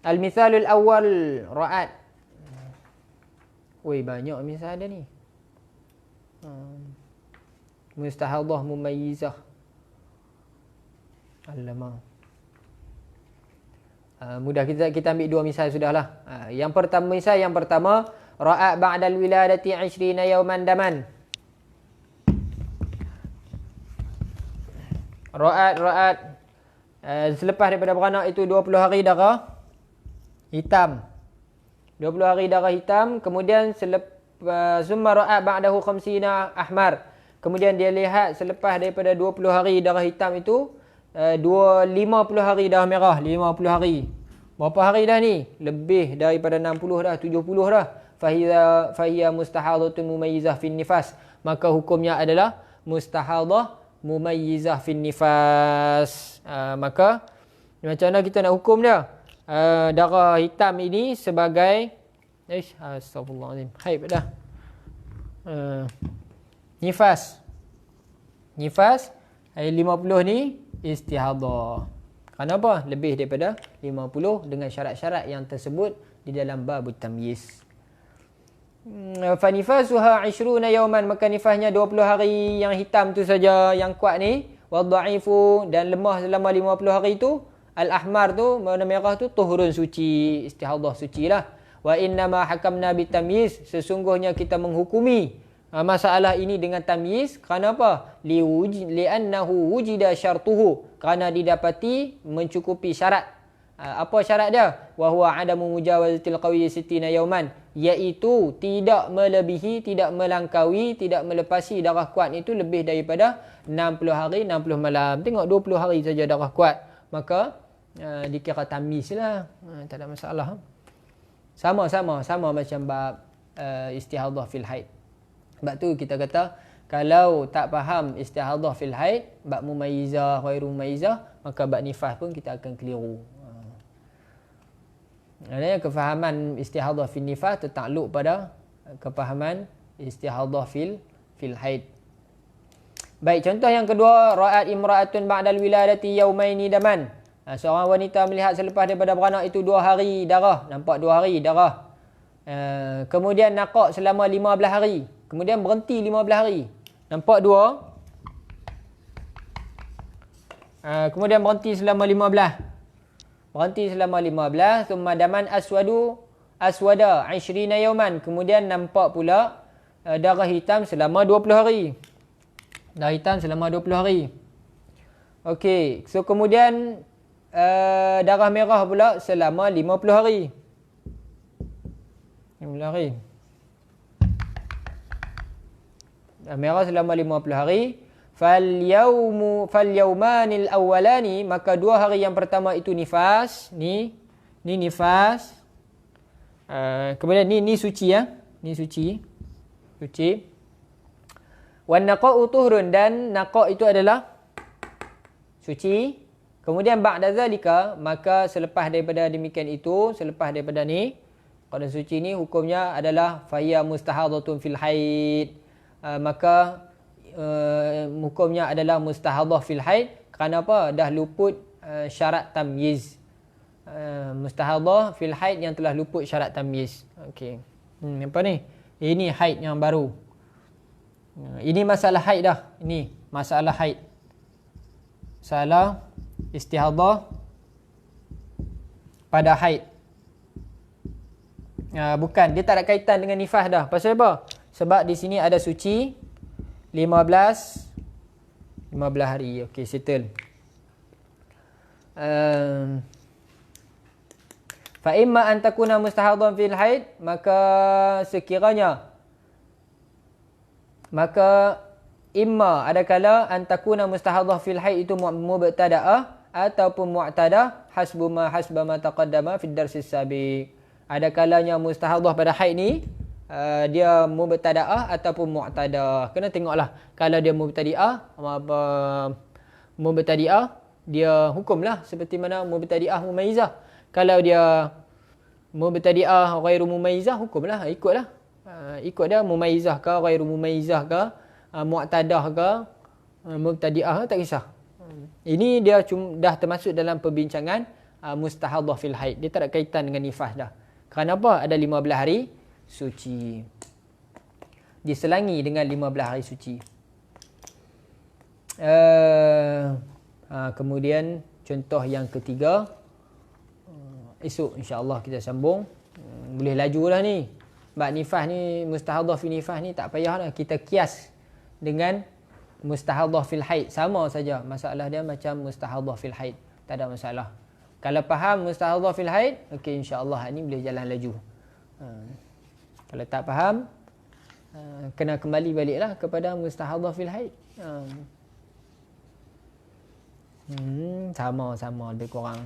Al-mithalul awal ra'at. Oi, banyak misal ada ni. Mustahadah mumayyizah. Alamak. Mudah, kita ambil dua misal sudahlah. Yang pertama ra'at ba'dal wiladati 20 yawman daman. Ra'at selepas daripada beranak itu 20 hari darah hitam. 20 hari darah hitam, kemudian summa ra'at ba'dahu 50 ahmar. Kemudian dia lihat selepas daripada 20 hari darah hitam itu 50 hari darah merah, 50 hari. Berapa hari dah ni? Lebih daripada 60 dah, 70 dah. Fahiya mustahadatun mumayyizah fin nifas. Maka hukumnya adalah mustahadah mumayyizah fin nifas. Maka macam mana kita nak hukum dia? Darah hitam ini sebagai astagfirullahalazim. Haid dah. Nifas 50 ni istihadah. Kenapa? Lebih daripada 50 dengan syarat-syarat yang tersebut di dalam bab tamyiz. Fa nifasuha 20 yawman, maka nifasnya 20 hari yang hitam tu saja yang kuat ni. Wa dha'ifu, dan lemah selama 50 hari tu. Al-ahmar tu, warna merah tu tuhurun suci, istihadah suci lah. Wa innama hakamna bitamyiz, sesungguhnya kita menghukumi masalah ini dengan tamyiz. Kerana apa? Li'annahu wujida syartuhu, kerana didapati mencukupi syarat. Apa syarat dia? Wa huwa adamu mujawazatil qawiyyi 60 yawman, iaitu tidak melebihi, tidak melangkaui, tidak melepasi darah kuat itu lebih daripada 60 hari 60 malam. Tengok 20 hari saja darah kuat, maka dikira tamyiz lah. Tak ada masalah. Sama macam bab istihadah fil haid. Sebab tu kita kata, kalau tak faham istihadah fil haid, bab mumayyizah, ghairu mumayyizah, maka bab nifas pun kita akan keliru. Adanya kefahaman istihadah fil nifas tertakluk pada kefahaman istihadah fil haid. Baik, contoh yang kedua, ra'at imra'atun ba'dal wiladati yawmaini daman. Seorang wanita melihat selepas daripada beranak itu 2 hari darah, nampak 2 hari darah. Kemudian naqa selama 15 hari. Kemudian berhenti 15 hari. Nampak 2. Kemudian berhenti selama 15. Berhenti selama 15. Thumma daman aswada 20 yawman. Kemudian nampak pula darah hitam selama 20 hari. Darah hitam selama 20 hari. Okey. So kemudian darah merah pula selama 50 hari. 50 hari. Merah selama 50 hari. Falyawmanil awwalani, maka 2 hari yang pertama itu nifas. Ni nifas. Kemudian ni suci ya. Ni suci. Wan naqa'u tuhrun, dan naqa' itu adalah suci. Kemudian ba'da zalika, maka selepas daripada demikian itu, selepas daripada ni, qada suci ni hukumnya adalah fahiya mustahadatun fil haid. Maka hukumnya adalah mustahadah fil haid. Kerana apa? Dah luput syarat tamyiz. Mustahadah fil haid yang telah luput syarat tamyiz. Okey. Apa ni? Ini haid yang baru. Ini masalah haid dah. Ini masalah haid. Masalah istihadah pada haid. Bukan, dia tak ada kaitan dengan nifas dah. Pasal apa? Sebab di sini ada suci 15 hari. Okey, settle. Fa imma an takuna mustahadan fil haid, maka sekiranya imma ada kala an takuna mustahadah fil haid itu mubtada'ah ataupun mu'tadah hasba ma taqaddama fi darsis sabiq. Ada kalanya mustahadah pada haid ni dia mubtada'ah ataupun mu'tadah. Kena tengoklah, kalau dia mubtadi'ah dia hukumlah seperti mana mubtadi'ah mumayyizah. Kalau dia mubtadi'ah ghairu mumayyizah, hukumlah, ikutlah. Ikut dia mumayyizah ke ghairu mumayyizah ke, mu'tadah ke, mubtadi'ah, tak kisah. Ini dia dah termasuk dalam perbincangan mustahadah fil haid. Dia tak ada kaitan dengan nifas dah. Kerana apa? Ada 15 hari suci. Diselangi dengan 15 hari suci. Kemudian contoh yang ketiga, esok insya-Allah kita sambung. Boleh lajulah ni. Sebab nifas ni, mustahadah fil nifas ni tak payahlah kita kias dengan mustahadah fil haid, sama saja. Masalah dia macam mustahadah fil haid, tak ada masalah. Kalau faham mustahadah fil haid, okey, insya-Allah ni boleh jalan laju. Kalau tak faham, kena kembali baliklah kepada mustahadah fil haid. Sama lebih kurang.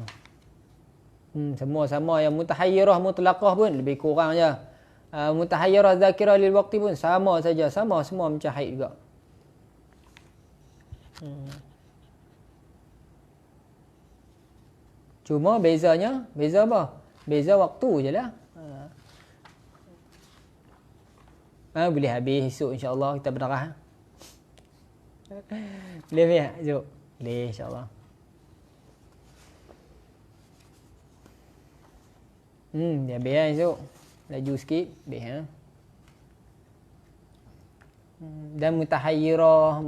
Semua yang mutahayyirah mutlaqah pun lebih kurang je. Mutahayyirah zakirah lil waqti pun sama saja, semua macam haid juga. Cuma beza apa? Beza waktu je lah. Boleh habis esok insya-Allah kita berdarah. Boleh ya esok? Boleh insya-Allah. Dia biar esok. Laju sikit, biar. Dan mutahayyirah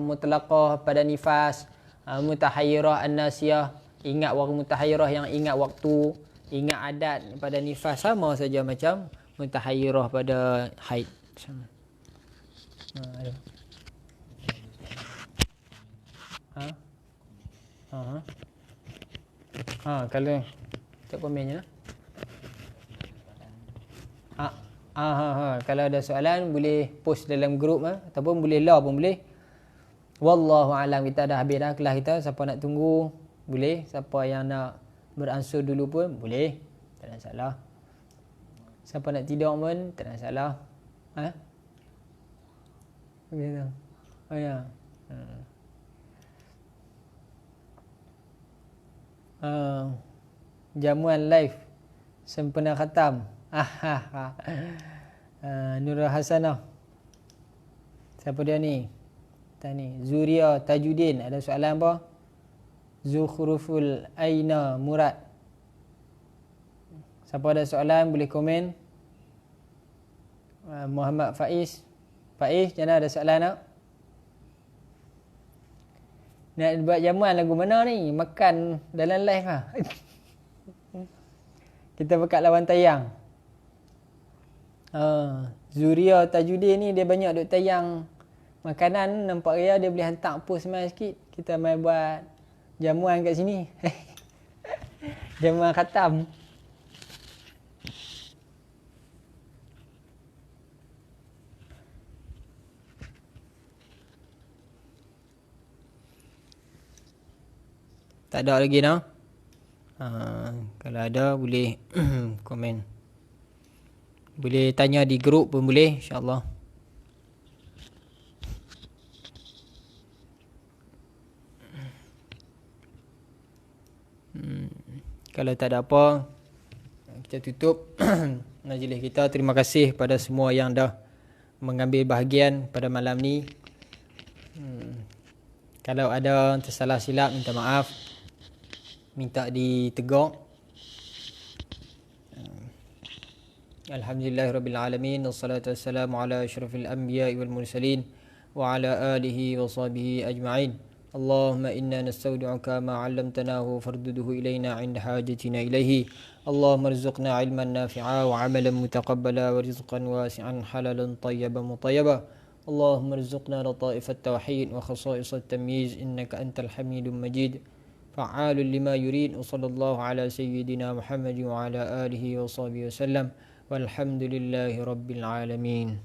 mutlaqah pada nifas, mutahayyirah an-nasiyah, ingat waktu mutahayyirah yang ingat waktu, ingat adat pada nifas, sama saja macam mutahayyirah pada haid. Sama. Kalau tak komennya lah. Kalau ada soalan boleh post dalam grup ataupun boleh pun boleh. Wallahu alam, kita dah habis dah kelas kita. Siapa nak tunggu boleh, siapa yang nak beransur dulu pun boleh, tak ada masalah. Siapa nak tidur pun tak ada masalah. Begitu. Oh ya. Jamuan live sempena khatam. Nurul Hasanah. Siapa dia ni? Tani Zuria Tajuddin, ada soalan apa? Zukhruful Aina Murad. Siapa ada soalan boleh komen. Muhammad Faiz, jangan ada soalan tak? Nak buat jamuan lagu mana ni? Makan dalam live lah. Kita buka lawan tayang. Zuria Tajuddin ni dia banyak duk tayang makanan, nampak dia boleh hantar post mai sikit. Kita mai buat jamuan kat sini. Jamuan khatam. Tak ada lagi no? Kalau ada boleh komen. Boleh tanya di grup pun boleh, insya-Allah. Kalau tak ada apa, kita tutup majlis kita. Terima kasih pada semua yang dah mengambil bahagian pada malam ni. Kalau ada tersalah silap, minta maaf. minta ditegur. Alhamdulillahirabbil alamin, wassalatu wassalamu ala asyrafil anbiya'i wal mursalin wa ala alihi wa sahbihi ajma'in. Allahumma inna nastaudi'uka ma 'allamtanahu farduduhu ilayna 'inda hajatina ilayhi. Allahumma arzuqna 'ilman nafi'a wa 'amalan mutaqabbala wa rizqan wasi'an halalan tayyiban mutayyaba. Allahumma arzuqna lataifat tauhid wa khasa'isat tamyiz innaka antal hamidum majid. Fa'alul lima yurid. Wa sallallahu ala sayyidina Muhammad wa ala alihi wa sahbihi wasallam. Walhamdulillahi rabbil alamin.